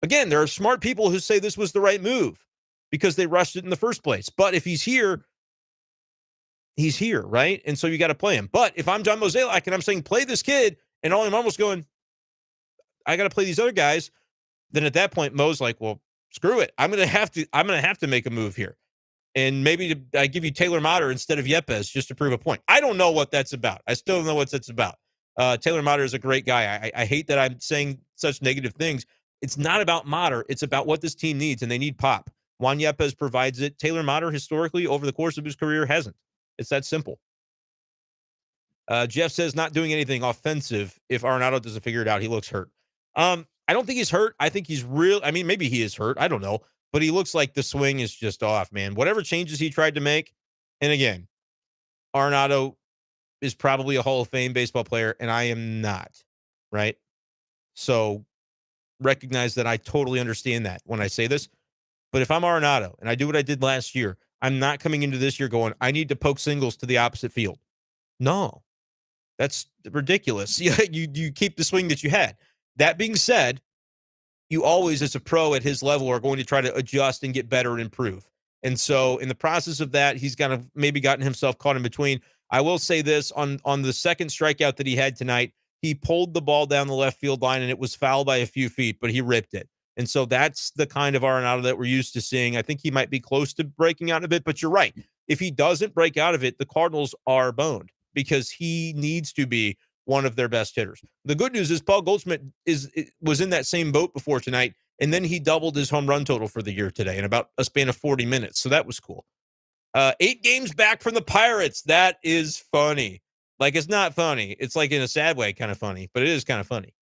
Speaker 1: Again, there are smart people who say this was the right move because they rushed it in the first place. But if he's here, right? And so you got to play him. But if I'm John Mozeliak and I'm saying play this kid, and all I'm almost going, I got to play these other guys, then at that point, Mo's like, well, screw it. I'm gonna have to make a move here. And maybe I give you Taylor Motter instead of Yepes just to prove a point. I don't know what that's about. I still don't know what that's about. Taylor Motter is a great guy. I hate that I'm saying such negative things. It's not about Motter. It's about what this team needs, and they need pop. Juan Yepes provides it. Taylor Motter, historically, over the course of his career, hasn't. It's that simple. Jeff says not doing anything offensive. If Arenado doesn't figure it out, he looks hurt. I don't think he's hurt. I think he's real. I mean, maybe he is hurt. I don't know. But he looks like the swing is just off, man. Whatever changes he tried to make. And again, Arenado is probably a Hall of Fame baseball player, and I am not, right? So recognize that I totally understand that when I say this. But if I'm Arenado and I do what I did last year, I'm not coming into this year going, I need to poke singles to the opposite field. No, that's ridiculous. You keep the swing that you had. That being said, you always, as a pro at his level, are going to try to adjust and get better and improve. And so in the process of that, he's kind of maybe gotten himself caught in between. I will say this, on the second strikeout that he had tonight, he pulled the ball down the left field line, and it was fouled by a few feet, but he ripped it. And so that's the kind of Arenado that we're used to seeing. I think he might be close to breaking out of it, but you're right. If he doesn't break out of it, the Cardinals are boned because he needs to be one of their best hitters. The good news is Paul Goldschmidt was in that same boat before tonight, and then he doubled his home run total for the year today in about a span of 40 minutes. So that was cool. 8 games back from the Pirates. That is funny. Like, it's not funny. It's like in a sad way kind of funny, but it is kind of funny.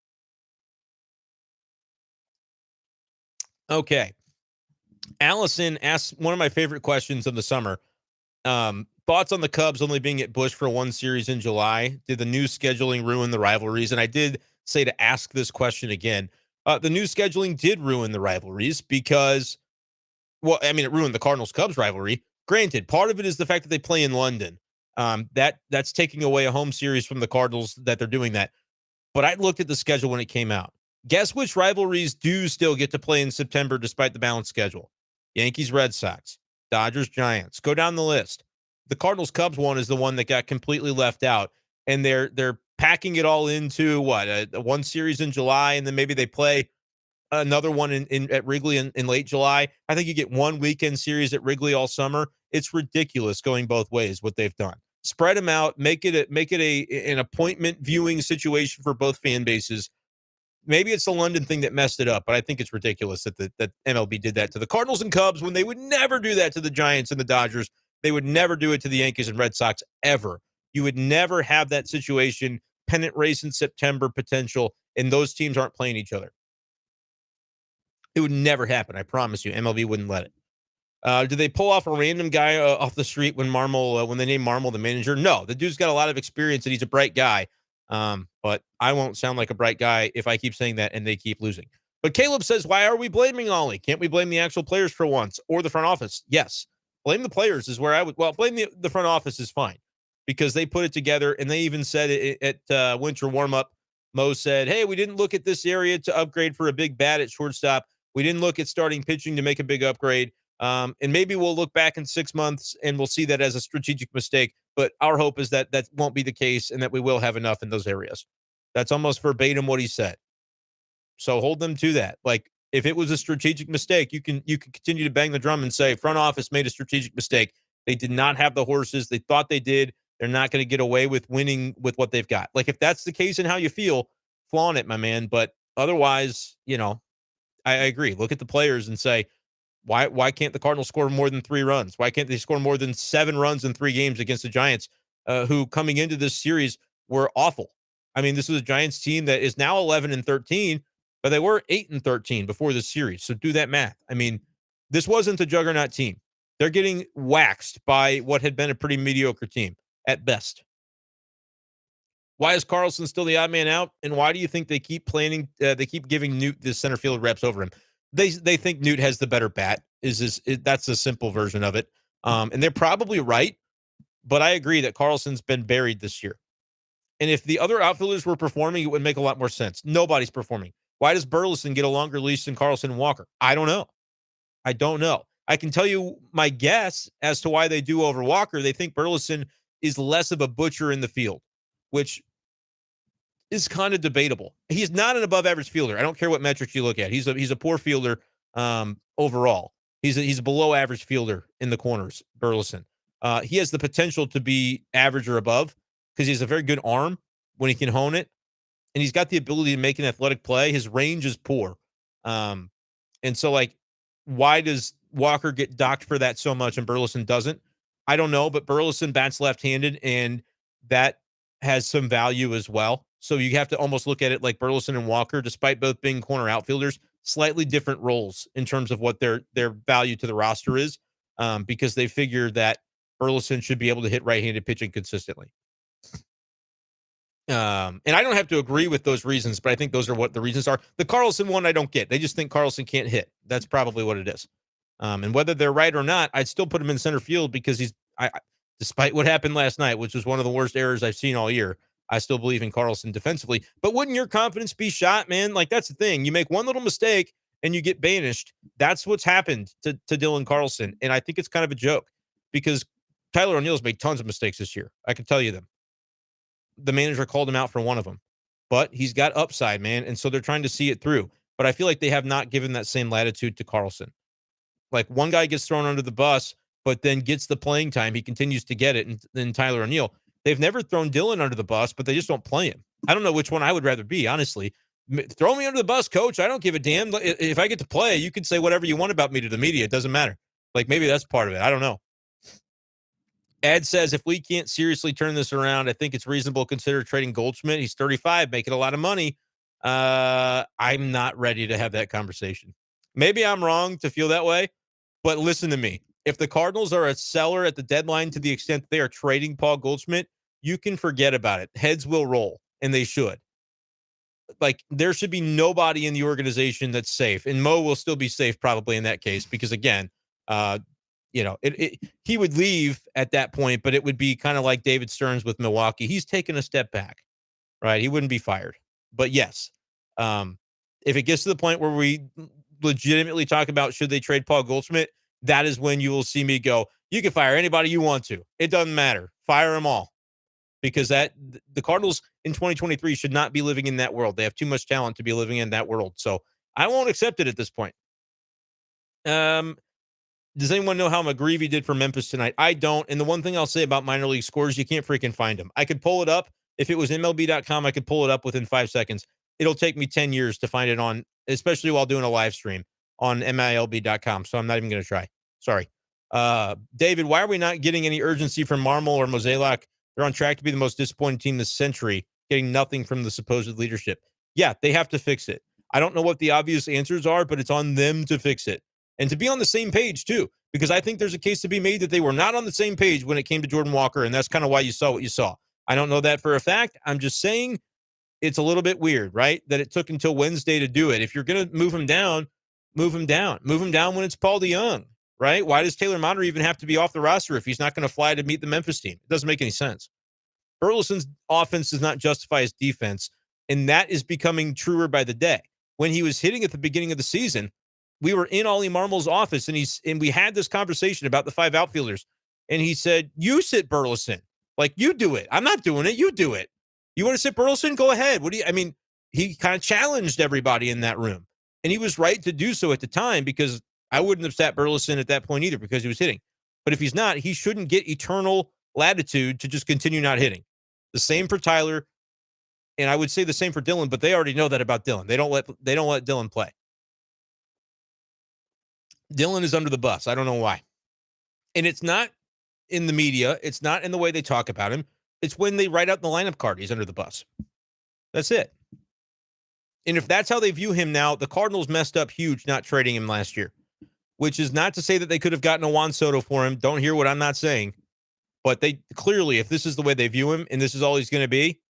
Speaker 1: Okay. Allison asks one of my favorite questions of the summer. Thoughts on the Cubs only being at Busch for one series in July? Did the new scheduling ruin the rivalries? And I did say to ask this question again. The new scheduling did ruin the rivalries because, well, I mean, it ruined the Cardinals-Cubs rivalry. Granted, part of it is the fact that they play in London. That's taking away a home series from the Cardinals that they're doing that. But I looked at the schedule when it came out. Guess which rivalries do still get to play in September despite the balanced schedule? Yankees, Red Sox, Dodgers, Giants. Go down the list. The Cardinals-Cubs one is the one that got completely left out, and they're packing it all into what, a one series in July, and then maybe they play another one at Wrigley in late July. I think you get one weekend series at Wrigley all summer. It's ridiculous going both ways what they've done. Spread them out, make it an appointment viewing situation for both fan bases. Maybe it's the London thing that messed it up, but I think it's ridiculous that MLB did that to the Cardinals and Cubs when they would never do that to the Giants and the Dodgers. They would never do it to the Yankees and Red Sox ever. You would never have that situation, pennant race in September potential, and those teams aren't playing each other. It would never happen. I promise you. MLB wouldn't let it. Did they pull off a random guy off the street when they named Marmol the manager? No, the dude's got a lot of experience and he's a bright guy. But I won't sound like a bright guy if I keep saying that and they keep losing. But Caleb says, why are we blaming Ollie? Can't we blame the actual players for once or the front office? Yes. Blame the players is where I would. Well, blame the front office is fine because they put it together, and they even said it at winter warm-up. Mo said, hey, we didn't look at this area to upgrade for a big bat at shortstop. We didn't look at starting pitching to make a big upgrade. And maybe we'll look back in 6 months and we'll see that as a strategic mistake. But our hope is that that won't be the case and that we will have enough in those areas. That's almost verbatim what he said. So hold them to that. Like if it was a strategic mistake, you can continue to bang the drum and say front office made a strategic mistake. They did not have the horses. They thought they did. They're not going to get away with winning with what they've got. Like if that's the case and how you feel, flaunt it, my man. But otherwise, I agree. Look at the players and say, why can't the Cardinals score more than 3 runs? Why can't they score more than 7 runs in 3 games against the Giants, who coming into this series were awful? I mean, this was a Giants team that is now 11-13, but they were 8-13 before this series. So do that math. I mean, this wasn't a juggernaut team. They're getting waxed by what had been a pretty mediocre team at best. Why is Carlson still the odd man out? And why do you think they keep they keep giving Newt the center field reps over him? They think Newt has the better bat. That's a simple version of it. And they're probably right, but I agree that Carlson's been buried this year. And if the other outfielders were performing, it would make a lot more sense. Nobody's performing. Why does Burleson get a longer leash than Carlson and Walker? I don't know. I can tell you my guess as to why they do over Walker. They think Burleson is less of a butcher in the field, which is kind of debatable. He's not an above average fielder. I don't care what metrics you look at. He's a poor fielder overall. He's a below average fielder in the corners, Burleson. He has the potential to be average or above because he has a very good arm when he can hone it. And he's got the ability to make an athletic play. His range is poor. And so, like, why does Walker get docked for that so much and Burleson doesn't? I don't know, but Burleson bats left-handed, and that has some value as well. So you have to almost look at it like Burleson and Walker, despite both being corner outfielders, slightly different roles in terms of what their value to the roster is, because they figure that Burleson should be able to hit right-handed pitching consistently. And I don't have to agree with those reasons, but I think those are what the reasons are. The Carlson one I don't get. They just think Carlson can't hit. That's probably what it is. And whether they're right or not, I'd still put him in center field because despite what happened last night, which was one of the worst errors I've seen all year, I still believe in Carlson defensively. But wouldn't your confidence be shot, man? Like, that's the thing. You make one little mistake and you get banished. That's what's happened to Dylan Carlson. And I think it's kind of a joke because Tyler O'Neill's made tons of mistakes this year. I can tell you them. The manager called him out for one of them, but he's got upside, man. And so they're trying to see it through. But I feel like they have not given that same latitude to Carlson. Like, one guy gets thrown under the bus, but then gets the playing time. He continues to get it. And then Tyler O'Neill, they've never thrown Dylan under the bus, but they just don't play him. I don't know which one I would rather be, honestly. Throw me under the bus, coach. I don't give a damn. If I get to play, you can say whatever you want about me to the media. It doesn't matter. Like, maybe that's part of it. I don't know. Ed says, if we can't seriously turn this around, I think it's reasonable to consider trading Goldschmidt. He's 35, making a lot of money. I'm not ready to have that conversation. Maybe I'm wrong to feel that way, but listen to me. If the Cardinals are a seller at the deadline to the extent that they are trading Paul Goldschmidt, you can forget about it. Heads will roll, and they should. Like, there should be nobody in the organization that's safe, and Mo will still be safe probably in that case because, again, he would leave at that point, but it would be kind of like David Stearns with Milwaukee. He's taken a step back, right? He wouldn't be fired. But yes, if it gets to the point where we legitimately talk about should they trade Paul Goldschmidt, that is when you will see me go, you can fire anybody you want to. It doesn't matter. Fire them all. Because the Cardinals in 2023 should not be living in that world. They have too much talent to be living in that world. So I won't accept it at this point. Does anyone know how McGreevy did for Memphis tonight? I don't. And the one thing I'll say about minor league scores, you can't freaking find them. I could pull it up. If it was MLB.com, I could pull it up within 5 seconds. It'll take me 10 years to find it on, especially while doing a live stream on MILB.com. So I'm not even going to try. Sorry. David, why are we not getting any urgency from Marmol or Mozeliak? They're on track to be the most disappointing team this century, getting nothing from the supposed leadership. Yeah, they have to fix it. I don't know what the obvious answers are, but it's on them to fix it. And to be on the same page, too, because I think there's a case to be made that they were not on the same page when it came to Jordan Walker, and that's kind of why you saw what you saw. I don't know that for a fact. I'm just saying it's a little bit weird, right, that it took until Wednesday to do it. If you're going to move him down, move him down. Move him down when it's Paul DeYoung, right? Why does Taylor Motter even have to be off the roster if he's not going to fly to meet the Memphis team? It doesn't make any sense. Burleson's offense does not justify his defense, and that is becoming truer by the day. When he was hitting at the beginning of the season, we were in Ollie Marmol's office, and we had this conversation about the 5 outfielders, and he said, "You sit Burleson, like you do it. I'm not doing it. You do it. You want to sit Burleson? Go ahead. What do you? I mean, he kind of challenged everybody in that room, and he was right to do so at the time because I wouldn't have sat Burleson at that point either because he was hitting. But if he's not, he shouldn't get eternal latitude to just continue not hitting. The same for Tyler, and I would say the same for Dylan, but they already know that about Dylan. They don't let Dylan play. Dylan is under the bus. I don't know why. And it's not in the media. It's not in the way they talk about him. It's when they write out the lineup card, he's under the bus. That's it. And if that's how they view him now, the Cardinals messed up huge not trading him last year, which is not to say that they could have gotten a Juan Soto for him. Don't hear what I'm not saying. But they clearly, if this is the way they view him and this is all he's going to be,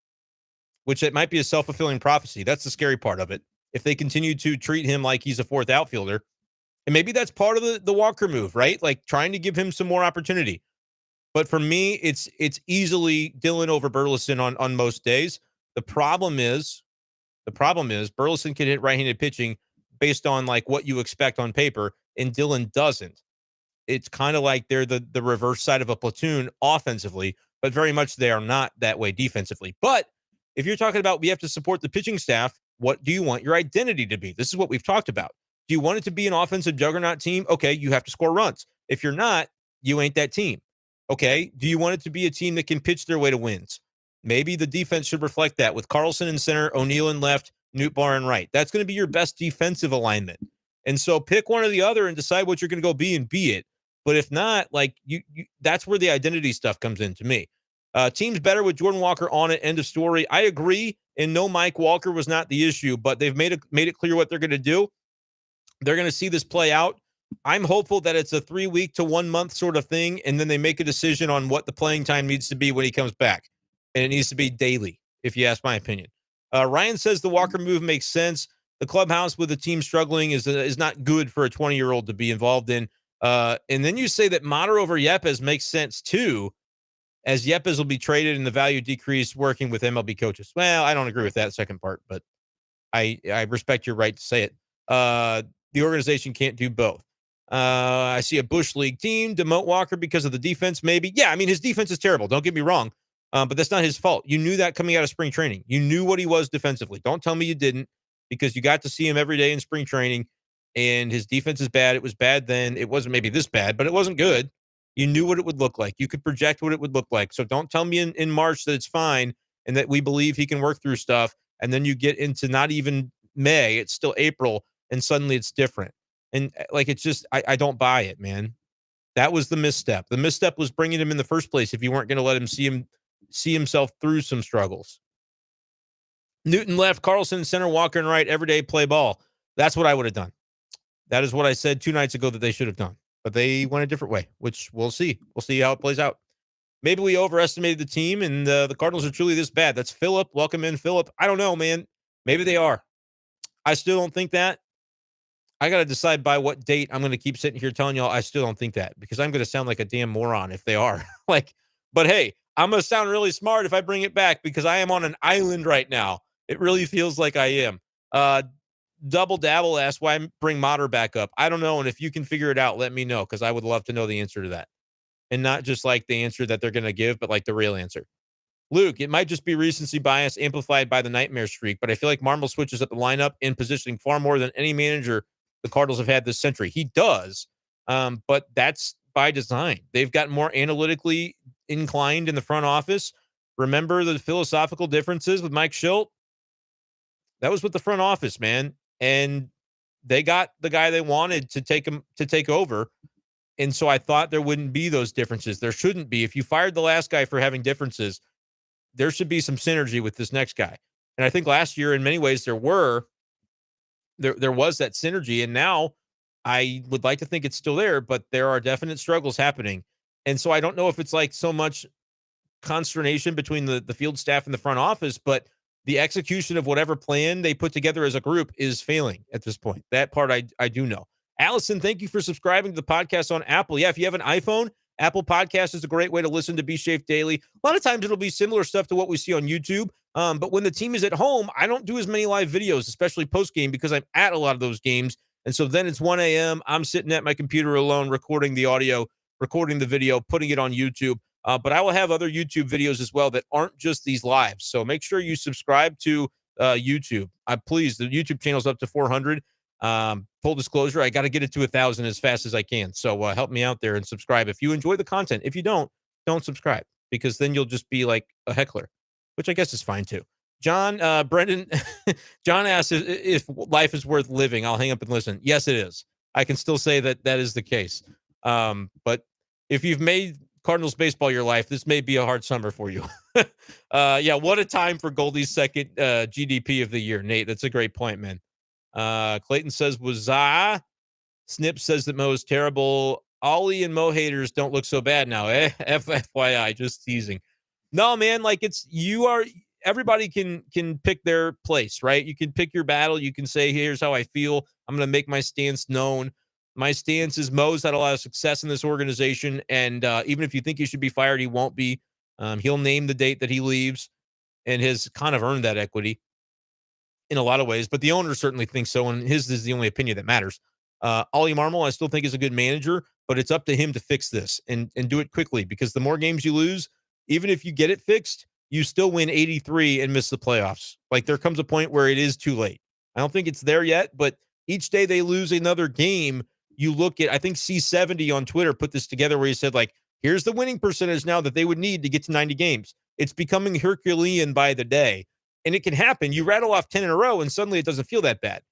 Speaker 1: which it might be a self-fulfilling prophecy. That's the scary part of it. If they continue to treat him like he's a 4th outfielder, and maybe that's part of the Walker move, right? Like trying to give him some more opportunity. But for me, it's easily Dylan over Burleson on most days. The problem is Burleson can hit right-handed pitching based on like what you expect on paper, and Dylan doesn't. It's kind of like they're the reverse side of a platoon offensively, but very much they are not that way defensively. But if you're talking about we have to support the pitching staff, what do you want your identity to be? This is what we've talked about. Do you want it to be an offensive juggernaut team? Okay, you have to score runs. If you're not, you ain't that team. Okay, do you want it to be a team that can pitch their way to wins? Maybe the defense should reflect that with Carlson in center, O'Neill in left, Nootbaar in right. That's going to be your best defensive alignment. And so pick one or the other and decide what you're going to go be and be it. But if not, like you that's where the identity stuff comes in to me. Team's better with Jordan Walker on it. End of story. I agree. And no, Mike Walker was not the issue, but they've made it clear what they're going to do. They're going to see this play out. I'm hopeful that it's a 3-week to 1 month sort of thing, and then they make a decision on what the playing time needs to be when he comes back, and it needs to be daily, if you ask my opinion. Ryan says the Walker move makes sense. The clubhouse with the team struggling is not good for a 20-year-old to be involved in. And then you say that Mater over Yepes makes sense too, as Yepes will be traded and the value decrease working with MLB coaches. Well, I don't agree with that second part, but I respect your right to say it. The organization can't do both. I see a Bush League team demote Walker because of the defense, maybe. Yeah, I mean, his defense is terrible. Don't get me wrong. But that's not his fault. You knew that coming out of spring training. You knew what he was defensively. Don't tell me you didn't, because you got to see him every day in spring training, and his defense is bad. It was bad then. It wasn't maybe this bad, but it wasn't good. You knew what it would look like. You could project what it would look like. So don't tell me in March that it's fine and that we believe he can work through stuff, and then you get into not even May, it's still April, and suddenly it's different. And like, it's just, I don't buy it, man. That was the misstep. The misstep was bringing him in the first place if you weren't going to let him see himself through some struggles. Newton left, Carlson in center, Walker in right, every day play ball. That's what I would have done. That is what I said 2 nights ago that they should have done. But they went a different way, which we'll see. We'll see how it plays out. Maybe we overestimated the team and the Cardinals are truly this bad. That's Philip. Welcome in, Philip. I don't know, man. Maybe they are. I still don't think that. I got to decide by what date I'm going to keep sitting here telling y'all I still don't think that, because I'm going to sound like a damn moron if they are. But hey, I'm going to sound really smart if I bring it back, because I am on an island right now. It really feels like I am. Double Dabble asked why I bring Mater back up. I don't know. And if you can figure it out, let me know, because I would love to know the answer to that. And not just like the answer that they're going to give, but like the real answer. Luke, it might just be recency bias amplified by the nightmare streak, but I feel like Marmol switches up the lineup and positioning far more than any manager the Cardinals have had this century. He does, but that's by design. They've gotten more analytically inclined in the front office. Remember the philosophical differences with Mike Schilt? That was with the front office, man. And they got the guy they wanted to take over. And so I thought there wouldn't be those differences. There shouldn't be. If you fired the last guy for having differences, there should be some synergy with this next guy. And I think last year, in many ways, there was that synergy. And now I would like to think it's still there, but there are definite struggles happening. And so I don't know if it's like so much consternation between the field staff and the front office, but the execution of whatever plan they put together as a group is failing at this point. That part I do know. Allison, thank you for subscribing to the podcast on Apple. Yeah, if you have an iPhone, Apple Podcast is a great way to listen to Be Safe Daily. A lot of times it'll be similar stuff to what we see on YouTube. But when the team is at home, I don't do as many live videos, especially post-game, because I'm at a lot of those games And so then it's 1 a.m. I'm sitting at my computer alone, recording the audio, recording the video, putting it on YouTube. But I will have other YouTube videos as well that aren't just these lives. So make sure you subscribe to YouTube. Please, the YouTube channel's up to 400. Full disclosure, I got to get it to 1,000 as fast as I can. So help me out there and subscribe. If you enjoy the content, if you don't subscribe, because then you'll just be like a heckler, which I guess is fine too. John, Brenden, John asks if life is worth living. I'll hang up and listen. Yes, it is. I can still say that that is the case. But if you've made Cardinals baseball your life, this may be a hard summer for you. Yeah, what a time for Goldie's second GDP of the year, Nate. That's a great point, man. Clayton says, Wazaa. Snip says that Mo is terrible. Ollie and Mo haters don't look so bad now. FYI, just teasing. No, man, like everybody can pick their place, right? You can pick your battle. You can say, here's how I feel. I'm going to make my stance known. My stance is Mo's had a lot of success in this organization. And even if you think he should be fired, he won't be. He'll name the date that he leaves and has kind of earned that equity in a lot of ways, but the owner certainly thinks so, and his is the only opinion that matters. Ollie Marmol, I still think is a good manager, but it's up to him to fix this and do it quickly, because the more games you lose, even if you get it fixed, you still win 83 and miss the playoffs. Like, there comes a point where it is too late. I don't think it's there yet, but each day they lose another game, you look at, I think C70 on Twitter put this together where he said, like, here's the winning percentage now that they would need to get to 90 games. It's becoming Herculean by the day. And it can happen. You rattle off 10 in a row and suddenly it doesn't feel that bad.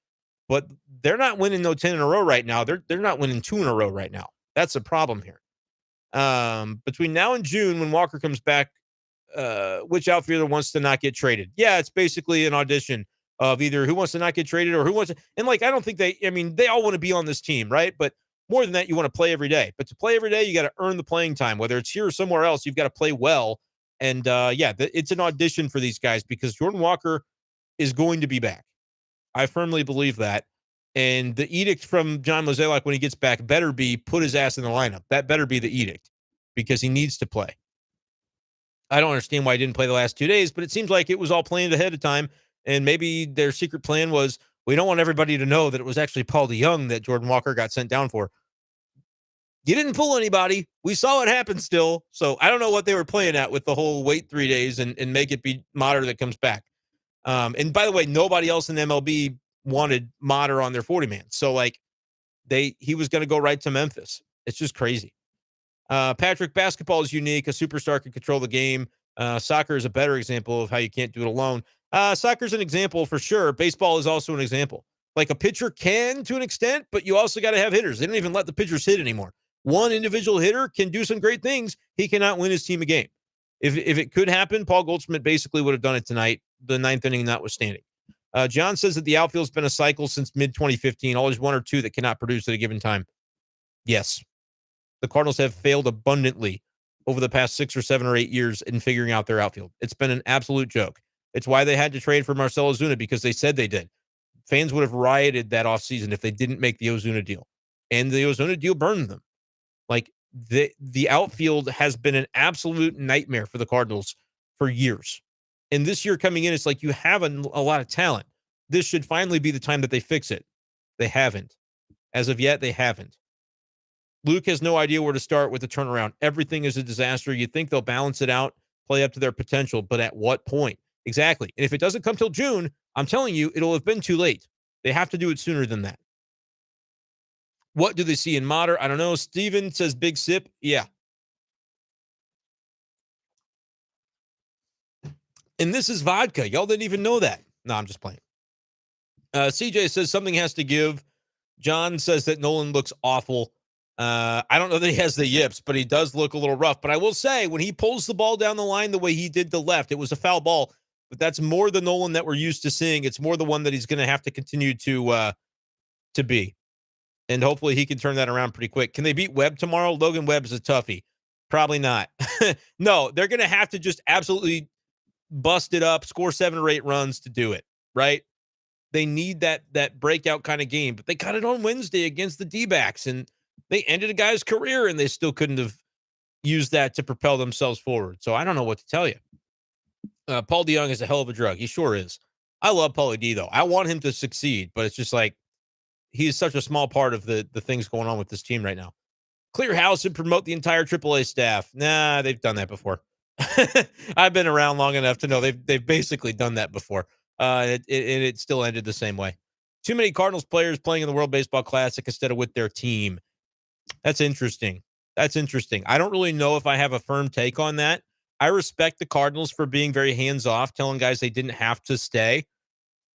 Speaker 1: But they're not winning no 10 in a row right now. They're not winning 2 in a row right now. That's the problem here. Between now and June, when Walker comes back, which outfielder wants to not get traded? Yeah, it's basically an audition of either who wants to not get traded or who wants to. And like, I don't think they all want to be on this team, right? But more than that, you want to play every day. But to play every day, you got to earn the playing time. Whether it's here or somewhere else, you've got to play well. And it's an audition for these guys, because Jordan Walker is going to be back. I firmly believe that. And the edict from John Mozeliak when he gets back better be put his ass in the lineup. That better be the edict, because he needs to play. I don't understand why he didn't play the last 2 days, but it seems like it was all planned ahead of time. And maybe their secret plan was, we don't want everybody to know that it was actually Paul DeYoung that Jordan Walker got sent down for. You didn't fool anybody. We saw it happen still. So I don't know what they were playing at with the whole wait 3 days and make it be Motter that comes back. And by the way, nobody else in MLB wanted Motter on their 40-man. So like he was going to go right to Memphis. It's just crazy. Patrick, basketball is unique. A superstar can control the game. Soccer is a better example of how you can't do it alone. Soccer is an example for sure. Baseball is also an example. Like, a pitcher can to an extent, but you also got to have hitters. They don't even let the pitchers hit anymore. One individual hitter can do some great things. He cannot win his team a game. If it could happen, Paul Goldschmidt basically would have done it tonight, the ninth inning notwithstanding. John says that the outfield's been a cycle since mid-2015. Always one or two that cannot produce at a given time. Yes. The Cardinals have failed abundantly over the past 6 or 7 or 8 years in figuring out their outfield. It's been an absolute joke. It's why they had to trade for Marcell Ozuna, because they said they did. Fans would have rioted that offseason if they didn't make the Ozuna deal. And the Ozuna deal burned them. Like, the outfield has been an absolute nightmare for the Cardinals for years. And this year coming in, it's like you have a lot of talent. This should finally be the time that they fix it. They haven't. As of yet, they haven't. Luke has no idea where to start with the turnaround. Everything is a disaster. You think they'll balance it out, play up to their potential, but at what point? Exactly. And if it doesn't come till June, I'm telling you, it'll have been too late. They have to do it sooner than that. What do they see in Motter? I don't know. Steven says big sip. Yeah. And this is vodka. Y'all didn't even know that. No, I'm just playing. CJ says something has to give. John says that Nolan looks awful. I don't know that he has the yips, but he does look a little rough. But I will say, when he pulls the ball down the line the way he did the left, it was a foul ball. But that's more the Nolan that we're used to seeing. It's more the one that he's going to have to continue to be. And hopefully he can turn that around pretty quick. Can they beat Webb tomorrow? Logan Webb is a toughie. Probably not. No, they're going to have to just absolutely bust it up, score 7 or 8 runs to do it, right? They need that breakout kind of game. But they got it on Wednesday against the D-backs, and they ended a guy's career, and they still couldn't have used that to propel themselves forward. So I don't know what to tell you. Paul DeYoung is a hell of a drug. He sure is. I love Paulie D, though. I want him to succeed, but it's just like, he is such a small part of the things going on with this team right now. Clear house and promote the entire AAA staff. Nah, they've done that before. I've been around long enough to know they've basically done that before. It still ended the same way. Too many Cardinals players playing in the World Baseball Classic instead of with their team. That's interesting. That's interesting. I don't really know if I have a firm take on that. I respect the Cardinals for being very hands off, telling guys they didn't have to stay.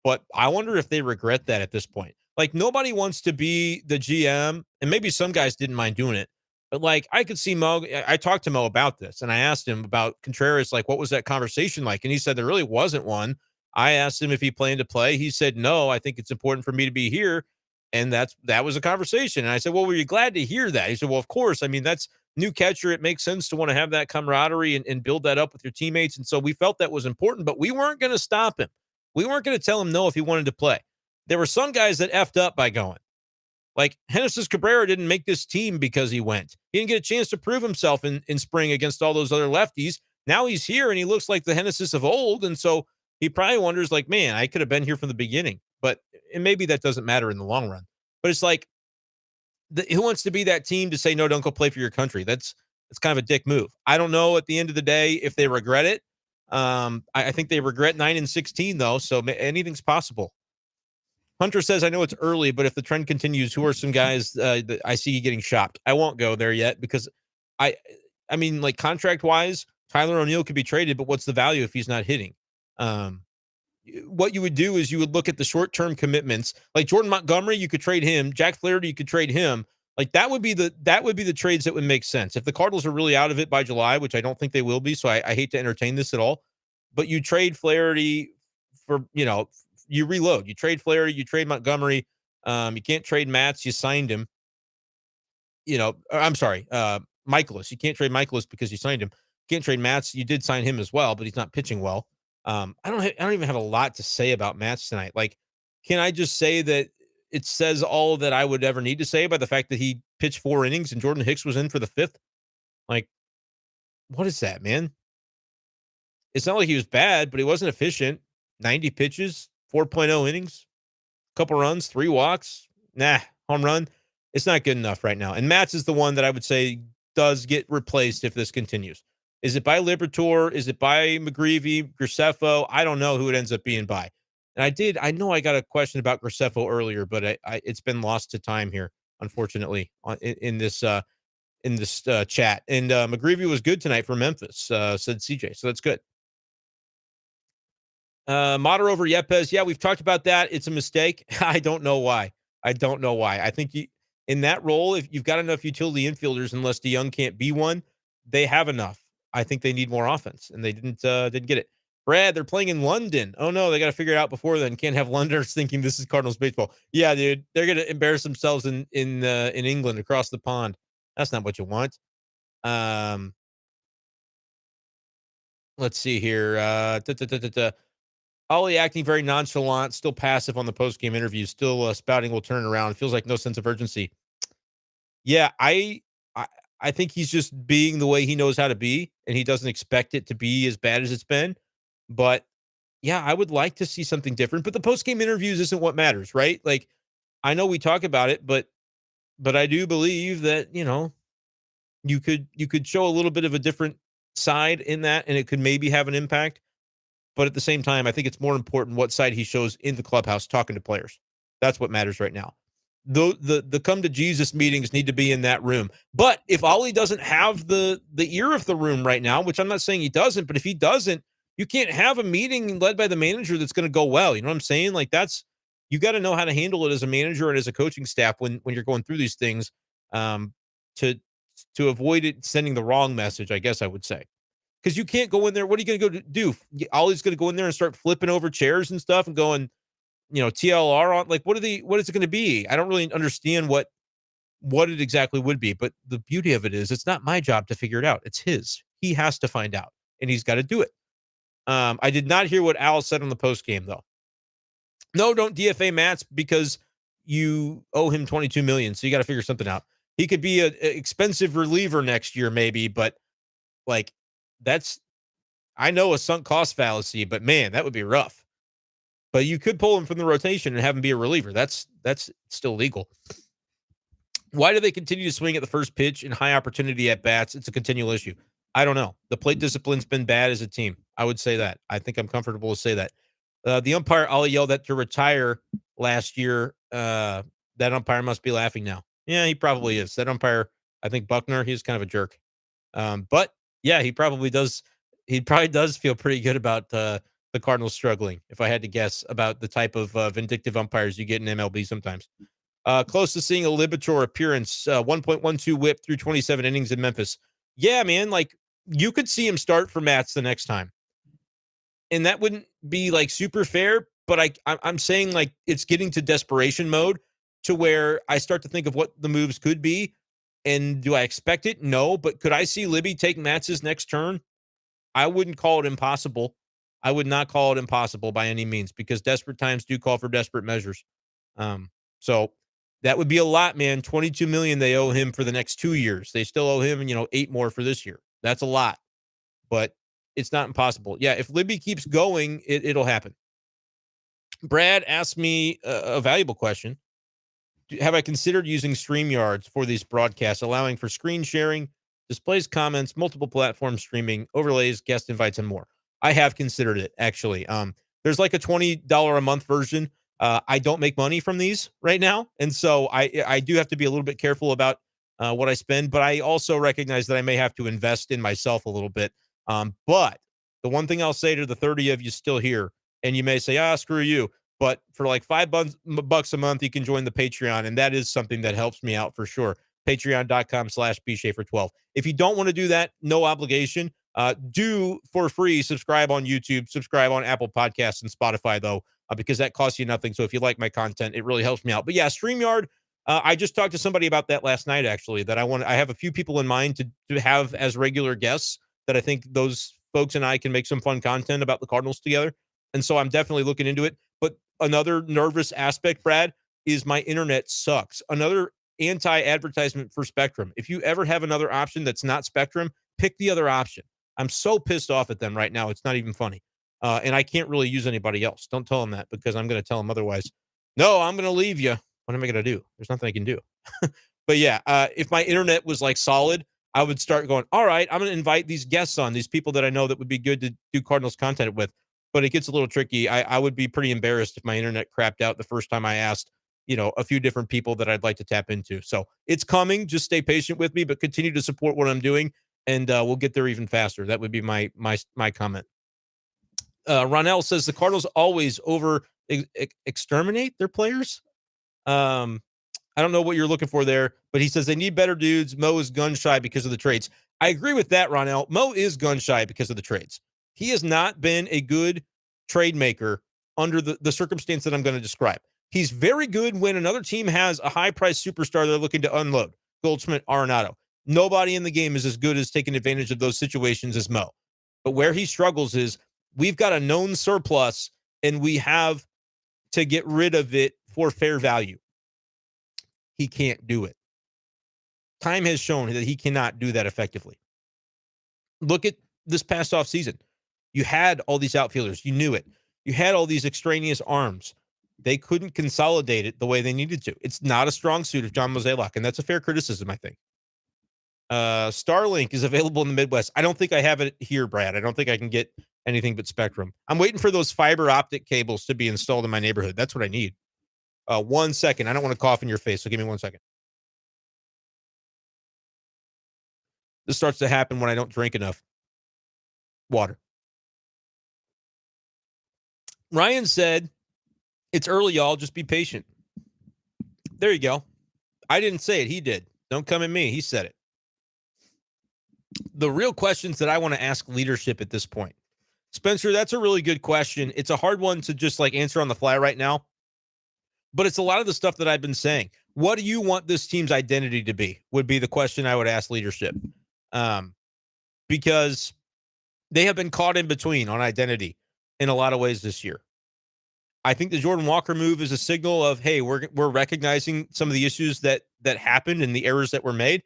Speaker 1: But I wonder if they regret that at this point. Like, nobody wants to be the GM, and maybe some guys didn't mind doing it. But, like, I could see Mo. I talked to Mo about this, and I asked him about Contreras, like, what was that conversation like? And he said there really wasn't one. I asked him if he planned to play. He said, no, I think it's important for me to be here. And that was a conversation. And I said, well, were you glad to hear that? He said, well, of course. I mean, that's new catcher. It makes sense to want to have that camaraderie and build that up with your teammates. And so we felt that was important, but we weren't going to stop him. We weren't going to tell him no if he wanted to play. There were some guys that effed up by going. Like Genesis Cabrera didn't make this team because he went. He didn't get a chance to prove himself in spring against all those other lefties. Now he's here and he looks like the Genesis of old. And so he probably wonders, like, man, I could have been here from the beginning. But and maybe that doesn't matter in the long run. But it's like, who wants to be that team to say, no, don't go play for your country? It's kind of a dick move. I don't know at the end of the day if they regret it. I think they regret 9-16 though. So anything's possible. Hunter says, I know it's early, but if the trend continues, who are some guys that I see getting shopped? I won't go there yet because I mean, like contract wise, Tyler O'Neill could be traded, but what's the value if he's not hitting? Um, what you would do is you would look at the short-term commitments. Like Jordan Montgomery, you could trade him. Jack Flaherty, you could trade him. Like that would be the trades that would make sense. If the Cardinals are really out of it by July, which I don't think they will be, so I hate to entertain this at all. But you trade Flaherty for, you reload. You trade Flaherty, you trade Montgomery. You can't trade Matz. You signed him. I'm sorry, Michaelis. You can't trade Michaelis because you signed him. You can't trade Matz. You did sign him as well, but he's not pitching well. I don't even have a lot to say about Matz tonight. Like, can I just say that it says all that I would ever need to say by the fact that he pitched 4 innings and Jordan Hicks was in for the 5th? Like, what is that, man? It's not like he was bad, but he wasn't efficient. 90 pitches, 4.0 innings, couple runs, 3 walks. Nah, home run. It's not good enough right now. And Matz is the one that I would say does get replaced if this continues. Is it by Liberatore? Is it by McGreevy, Graceffo? I don't know who it ends up being by. And I know I got a question about Graceffo earlier, but it's been lost to time here, unfortunately, in this chat. And McGreevy was good tonight for Memphis, said CJ. So that's good. Mater over Yepes. Yeah, we've talked about that. It's a mistake. I don't know why. I think in that role, if you've got enough utility infielders, unless DeYoung can't be one, they have enough. I think they need more offense, and they didn't get it. Brad, they're playing in London. Oh no, they got to figure it out before then. Can't have Londoners thinking this is Cardinals baseball. Yeah, dude, they're gonna embarrass themselves in England across the pond. That's not what you want. Let's see here. Ollie acting very nonchalant, still passive on the post-game interview, still spouting will turn around. Feels like no sense of urgency. Yeah, I I think he's just being the way he knows how to be, and he doesn't expect it to be as bad as it's been. But yeah, I would like to see something different. But the post-game interviews isn't what matters, right? Like I know we talk about it, but I do believe that, you could show a little bit of a different side in that, and it could maybe have an impact. But at the same time, I think it's more important what side he shows in the clubhouse talking to players. That's what matters right now. The come to Jesus meetings need to be in that room. But if Ollie doesn't have the ear of the room right now, which I'm not saying he doesn't, but if he doesn't, you can't have a meeting led by the manager that's going to go well. You know what I'm saying? Like you got to know how to handle it as a manager and as a coaching staff when you're going through these things, to avoid it sending the wrong message, I guess I would say. Because you can't go in there. What are you going to go do? Ollie's going to go in there and start flipping over chairs and stuff and going, TLR on. Like, what is it going to be? I don't really understand what it exactly would be. But the beauty of it is, it's not my job to figure it out. It's his. He has to find out, and he's got to do it. I did not hear what Al said on the post game though. No, don't DFA Matz because you owe him $22 million. So you got to figure something out. He could be an expensive reliever next year, maybe, but like. I know a sunk cost fallacy, but man, that would be rough. But you could pull him from the rotation and have him be a reliever. That's still legal. Why do they continue to swing at the first pitch in high opportunity at bats? It's a continual issue. I don't know. The plate discipline's been bad as a team. I would say that. I think I'm comfortable to say that. The umpire Ollie yelled at to retire last year. That umpire must be laughing now. Yeah, he probably is. That umpire, I think Buckner, he's kind of a jerk. But yeah, he probably does. He probably does feel pretty good about the Cardinals struggling. If I had to guess about the type of vindictive umpires you get in MLB sometimes. Close to seeing a Libator appearance, 1.12 whip through 27 innings in Memphis. Yeah, man, like you could see him start for Mats the next time, and that wouldn't be like super fair. But I'm saying like it's getting to desperation mode to where I start to think of what the moves could be. And do I expect it? No. But could I see Libby take Matz's next turn? I wouldn't call it impossible. I would not call it impossible by any means because desperate times do call for desperate measures. So that would be a lot, man. 22 million they owe him for the next 2 years. They still owe him, 8 more for this year. That's a lot, but it's not impossible. Yeah, if Libby keeps going, it'll happen. Brad asked me a valuable question. Have I considered using StreamYards for these broadcasts, allowing for screen sharing, displays, comments, multiple platform streaming, overlays, guest invites, and more? I have considered it, actually. There's like a $20 a month version. I don't make money from these right now, and so I do have to be a little bit careful about what I spend, but I also recognize that I may have to invest in myself a little bit. But the one thing I'll say to the 30 of you still here, and you may say, screw you. But for like $5 a month, you can join the Patreon. And that is something that helps me out for sure. Patreon.com/bshafer12. If you don't want to do that, no obligation. Do for free subscribe on YouTube, subscribe on Apple Podcasts and Spotify, though, because that costs you nothing. So if you like my content, it really helps me out. But yeah, StreamYard, I just talked to somebody about that last night, actually, that I have a few people in mind to have as regular guests that I think those folks and I can make some fun content about the Cardinals together. And so I'm definitely looking into it. But another nervous aspect, Brad, is my internet sucks. Another anti-advertisement for Spectrum. If you ever have another option that's not Spectrum, pick the other option. I'm so pissed off at them right now. It's not even funny. And I can't really use anybody else. Don't tell them that because I'm going to tell them otherwise. No, I'm going to leave you. What am I going to do? There's nothing I can do. But yeah, if my internet was like solid, I would start going, all right, I'm going to invite these guests on, these people that I know that would be good to do Cardinals content with. But it gets a little tricky. I would be pretty embarrassed if my internet crapped out the first time I asked, a few different people that I'd like to tap into. So it's coming. Just stay patient with me, but continue to support what I'm doing, and we'll get there even faster. That would be my comment. Ronell says the Cardinals always exterminate their players. I don't know what you're looking for there, but he says they need better dudes. Mo is gun shy because of the trades. I agree with that, Ronell. Mo is gun shy because of the trades. He has not been a good trade maker under the circumstance that I'm going to describe. He's very good when another team has a high-priced superstar they're looking to unload. Goldschmidt, Arenado. Nobody in the game is as good as taking advantage of those situations as Mo. But where he struggles is we've got a known surplus, and we have to get rid of it for fair value. He can't do it. Time has shown that he cannot do that effectively. Look at this past offseason. You had all these outfielders. You knew it. You had all these extraneous arms. They couldn't consolidate it the way they needed to. It's not a strong suit of John Mozeliak, and that's a fair criticism, I think. Starlink is available in the Midwest. I don't think I have it here, Brad. I don't think I can get anything but Spectrum. I'm waiting for those fiber optic cables to be installed in my neighborhood. That's what I need. 1 second. I don't want to cough in your face, so give me 1 second. This starts to happen when I don't drink enough water. Ryan said, it's early, y'all. Just be patient. There you go. I didn't say it. He did. Don't come at me. He said it. The real questions that I want to ask leadership at this point. Spencer, that's a really good question. It's a hard one to just like answer on the fly right now. But it's a lot of the stuff that I've been saying. What do you want this team's identity to be? Would be the question I would ask leadership. Because they have been caught in between on identity in a lot of ways this year. I think the Jordan Walker move is a signal of, hey, we're recognizing some of the issues that happened and the errors that were made.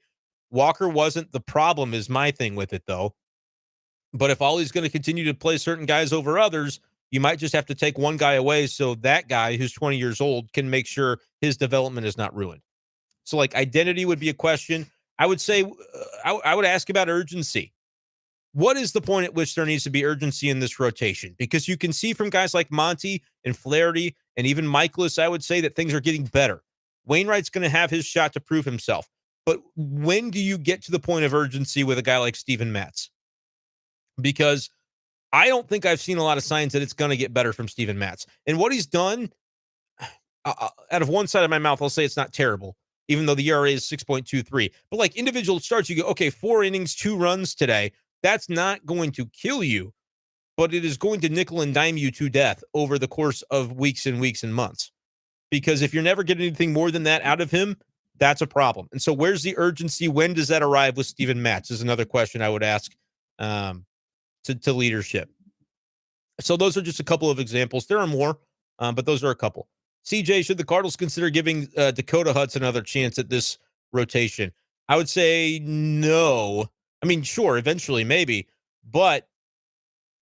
Speaker 1: Walker wasn't the problem is my thing with it, though. But if Ollie's going to continue to play certain guys over others, You might just have to take one guy away so that guy who's 20 years old can make sure his development is not ruined. So, like, identity would be a question. I would say, I would ask about urgency. What is the point at which there needs to be urgency in this rotation? Because you can see from guys like Monty and Flaherty and even Michaelis, I would say that things are getting better. Wainwright's going to have his shot to prove himself. But when do you get to the point of urgency with a guy like Steven Matz? Because I don't think I've seen a lot of signs that it's going to get better from Steven Matz. And what he's done, out of one side of my mouth, I'll say it's not terrible, even though the ERA is 6.23. But like individual starts, you go, okay, 4 innings, 2 runs today. That's not going to kill you, but it is going to nickel and dime you to death over the course of weeks and weeks and months. Because if you're never getting anything more than that out of him, that's a problem. And so where's the urgency? When does that arrive with Steven Matz is another question I would ask to leadership. So those are just a couple of examples. There are more, but those are a couple. CJ, should the Cardinals consider giving Dakota Hudson another chance at this rotation? I would say no. I mean, sure, eventually, maybe. But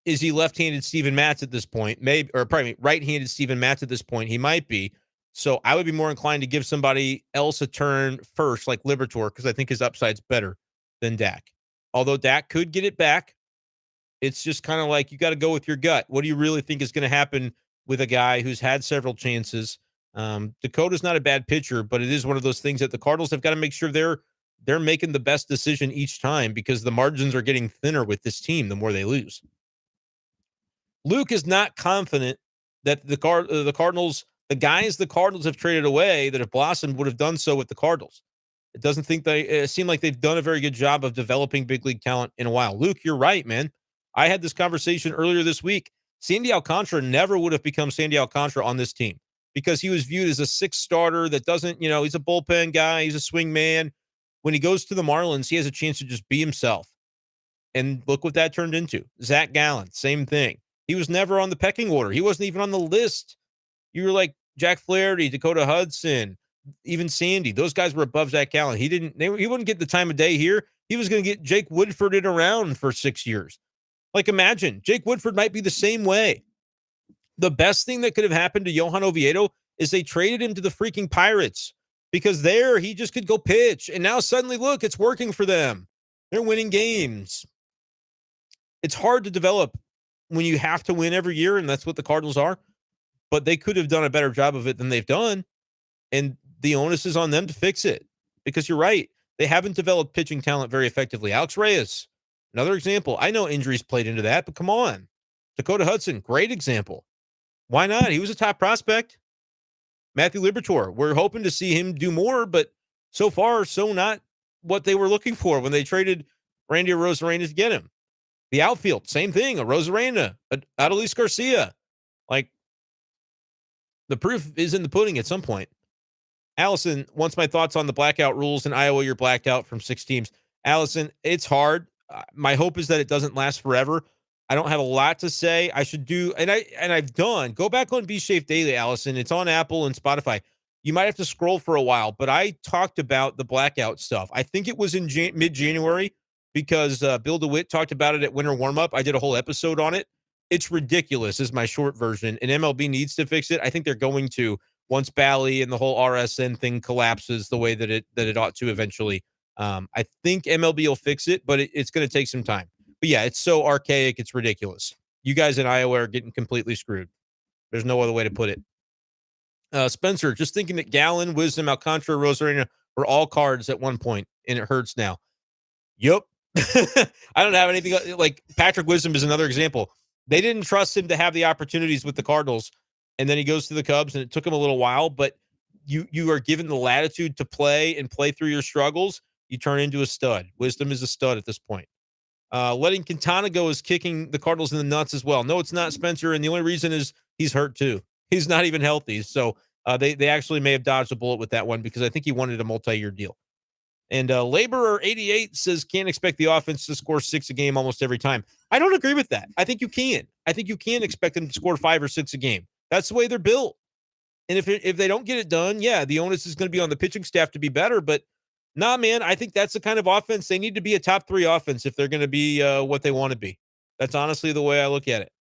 Speaker 1: is he left-handed Steven Matz at this point? Maybe, or probably right-handed Steven Matz at this point. He might be. So I would be more inclined to give somebody else a turn first, like Liberatore, because I think his upside's better than Dak. Although Dak could get it back. It's just kind of like you got to go with your gut. What do you really think is going to happen with a guy who's had several chances? Dakota's not a bad pitcher, but it is one of those things that the Cardinals have got to make sure they're making the best decision each time because the margins are getting thinner with this team the more they lose. Luke is not confident that the Cardinals, the guys the Cardinals have traded away that have blossomed would have done so with the Cardinals. It doesn't think they seem like they've done a very good job of developing big league talent in a while. Luke, you're right, man. I had this conversation earlier this week. Sandy Alcantara never would have become Sandy Alcantara on this team because he was viewed as a 6 starter that doesn't, he's a bullpen guy. He's a swing man. When he goes to the Marlins, he has a chance to just be himself. And look what that turned into. Zach Gallen, same thing. He was never on the pecking order. He wasn't even on the list. You were like Jack Flaherty, Dakota Hudson, even Sandy. Those guys were above Zach Gallen. He wouldn't get the time of day here. He was going to get Jake Woodford it around for 6 years. Like, imagine Jake Woodford might be the same way. The best thing that could have happened to Johan Oviedo is they traded him to the freaking Pirates because there he just could go pitch. And now suddenly, look, it's working for them. They're winning games. It's hard to develop when you have to win every year, and that's what the Cardinals are. But they could have done a better job of it than they've done. And the onus is on them to fix it because you're right. They haven't developed pitching talent very effectively. Alex Reyes, another example. I know injuries played into that, but come on. Dakota Hudson, great example. Why not? He was a top prospect. Matthew Liberatore, we're hoping to see him do more, but so far, so not what they were looking for when they traded Randy Arozarena to get him. The outfield, same thing. Arozarena, Adolis Garcia. Like, the proof is in the pudding at some point. Allison wants my thoughts on the blackout rules in Iowa. You're blacked out from 6 teams. Allison, it's hard. My hope is that it doesn't last forever. I don't have a lot to say. I should do, and I've done. Go back on Be Safe Daily, Allison. It's on Apple and Spotify. You might have to scroll for a while, but I talked about the blackout stuff. I think it was in mid-January because Bill DeWitt talked about it at Winter Warmup. I did a whole episode on it. It's ridiculous is my short version, and MLB needs to fix it. I think they're going to once Bally and the whole RSN thing collapses the way that it ought to eventually. I think MLB will fix it, but it's going to take some time. But yeah, it's so archaic, it's ridiculous. You guys in Iowa are getting completely screwed. There's no other way to put it. Spencer, just thinking that Gallen, Wisdom, Alcantara, Rosarena were all cards at one point, and it hurts now. Yep. I don't have anything like Patrick Wisdom is another example. They didn't trust him to have the opportunities with the Cardinals, and then he goes to the Cubs, and it took him a little while, but you are given the latitude to play and play through your struggles. You turn into a stud. Wisdom is a stud at this point. Letting Quintana go is kicking the Cardinals in the nuts as well. No, it's not, Spencer, and the only reason is he's hurt too. He's not even healthy, so they actually may have dodged a bullet with that one because I think he wanted a multi-year deal. And Laborer 88 says can't expect the offense to score 6 a game almost every time. I don't agree with that. I think you can. I think you can expect them to score 5 or 6 a game. That's the way they're built. And if they don't get it done, yeah, the onus is going to be on the pitching staff to be better. But nah, man, I think that's the kind of offense they need to be a top 3 offense if they're going to be what they want to be. That's honestly the way I look at it.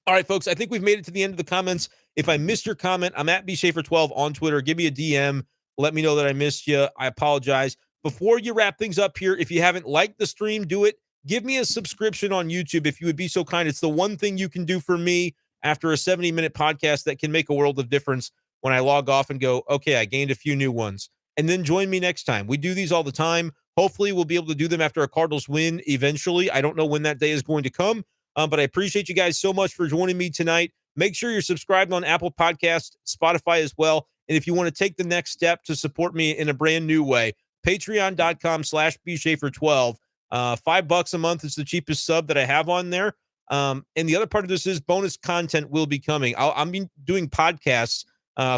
Speaker 1: All right, folks, I think we've made it to the end of the comments. If I missed your comment, I'm at bschaefer12 on Twitter. Give me a DM. Let me know that I missed you. I apologize. Before you wrap things up here, if you haven't liked the stream, do it. Give me a subscription on YouTube if you would be so kind. It's the one thing you can do for me after a 70-minute podcast that can make a world of difference when I log off and go, okay, I gained a few new ones. And then join me next time. We do these all the time. Hopefully, we'll be able to do them after a Cardinals win eventually. I don't know when that day is going to come. But I appreciate you guys so much for joining me tonight. Make sure you're subscribed on Apple Podcasts, Spotify as well. And if you want to take the next step to support me in a brand new way, patreon.com/bschaefer12. $5 a month is the cheapest sub that I have on there. And the other part of this is bonus content will be coming. I'm doing podcasts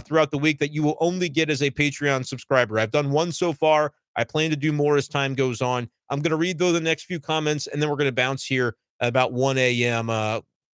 Speaker 1: throughout the week that you will only get as a Patreon subscriber. I've done one so far. I plan to do more as time goes on. I'm going to read, though, the next few comments, and then we're going to bounce here about 1 a.m.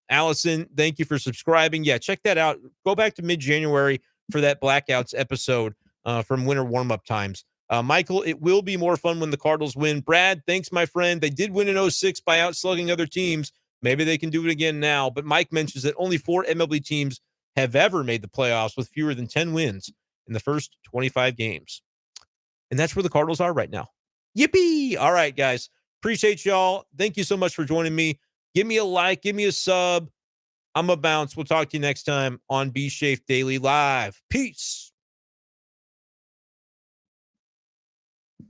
Speaker 1: Allison, thank you for subscribing. Yeah, check that out. Go back to mid-January for that Blackouts episode from winter warm-up times. Michael, it will be more fun when the Cardinals win. Brad, thanks, my friend. They did win in 06 by outslugging other teams. Maybe they can do it again now. But Mike mentions that only 4 MLB teams have ever made the playoffs with fewer than 10 wins in the first 25 games. And that's where the Cardinals are right now. Yippee! All right, guys. Appreciate y'all. Thank you so much for joining me. Give me a like. Give me a sub. I'm a bounce. We'll talk to you next time on B Shafe Daily Live. Peace.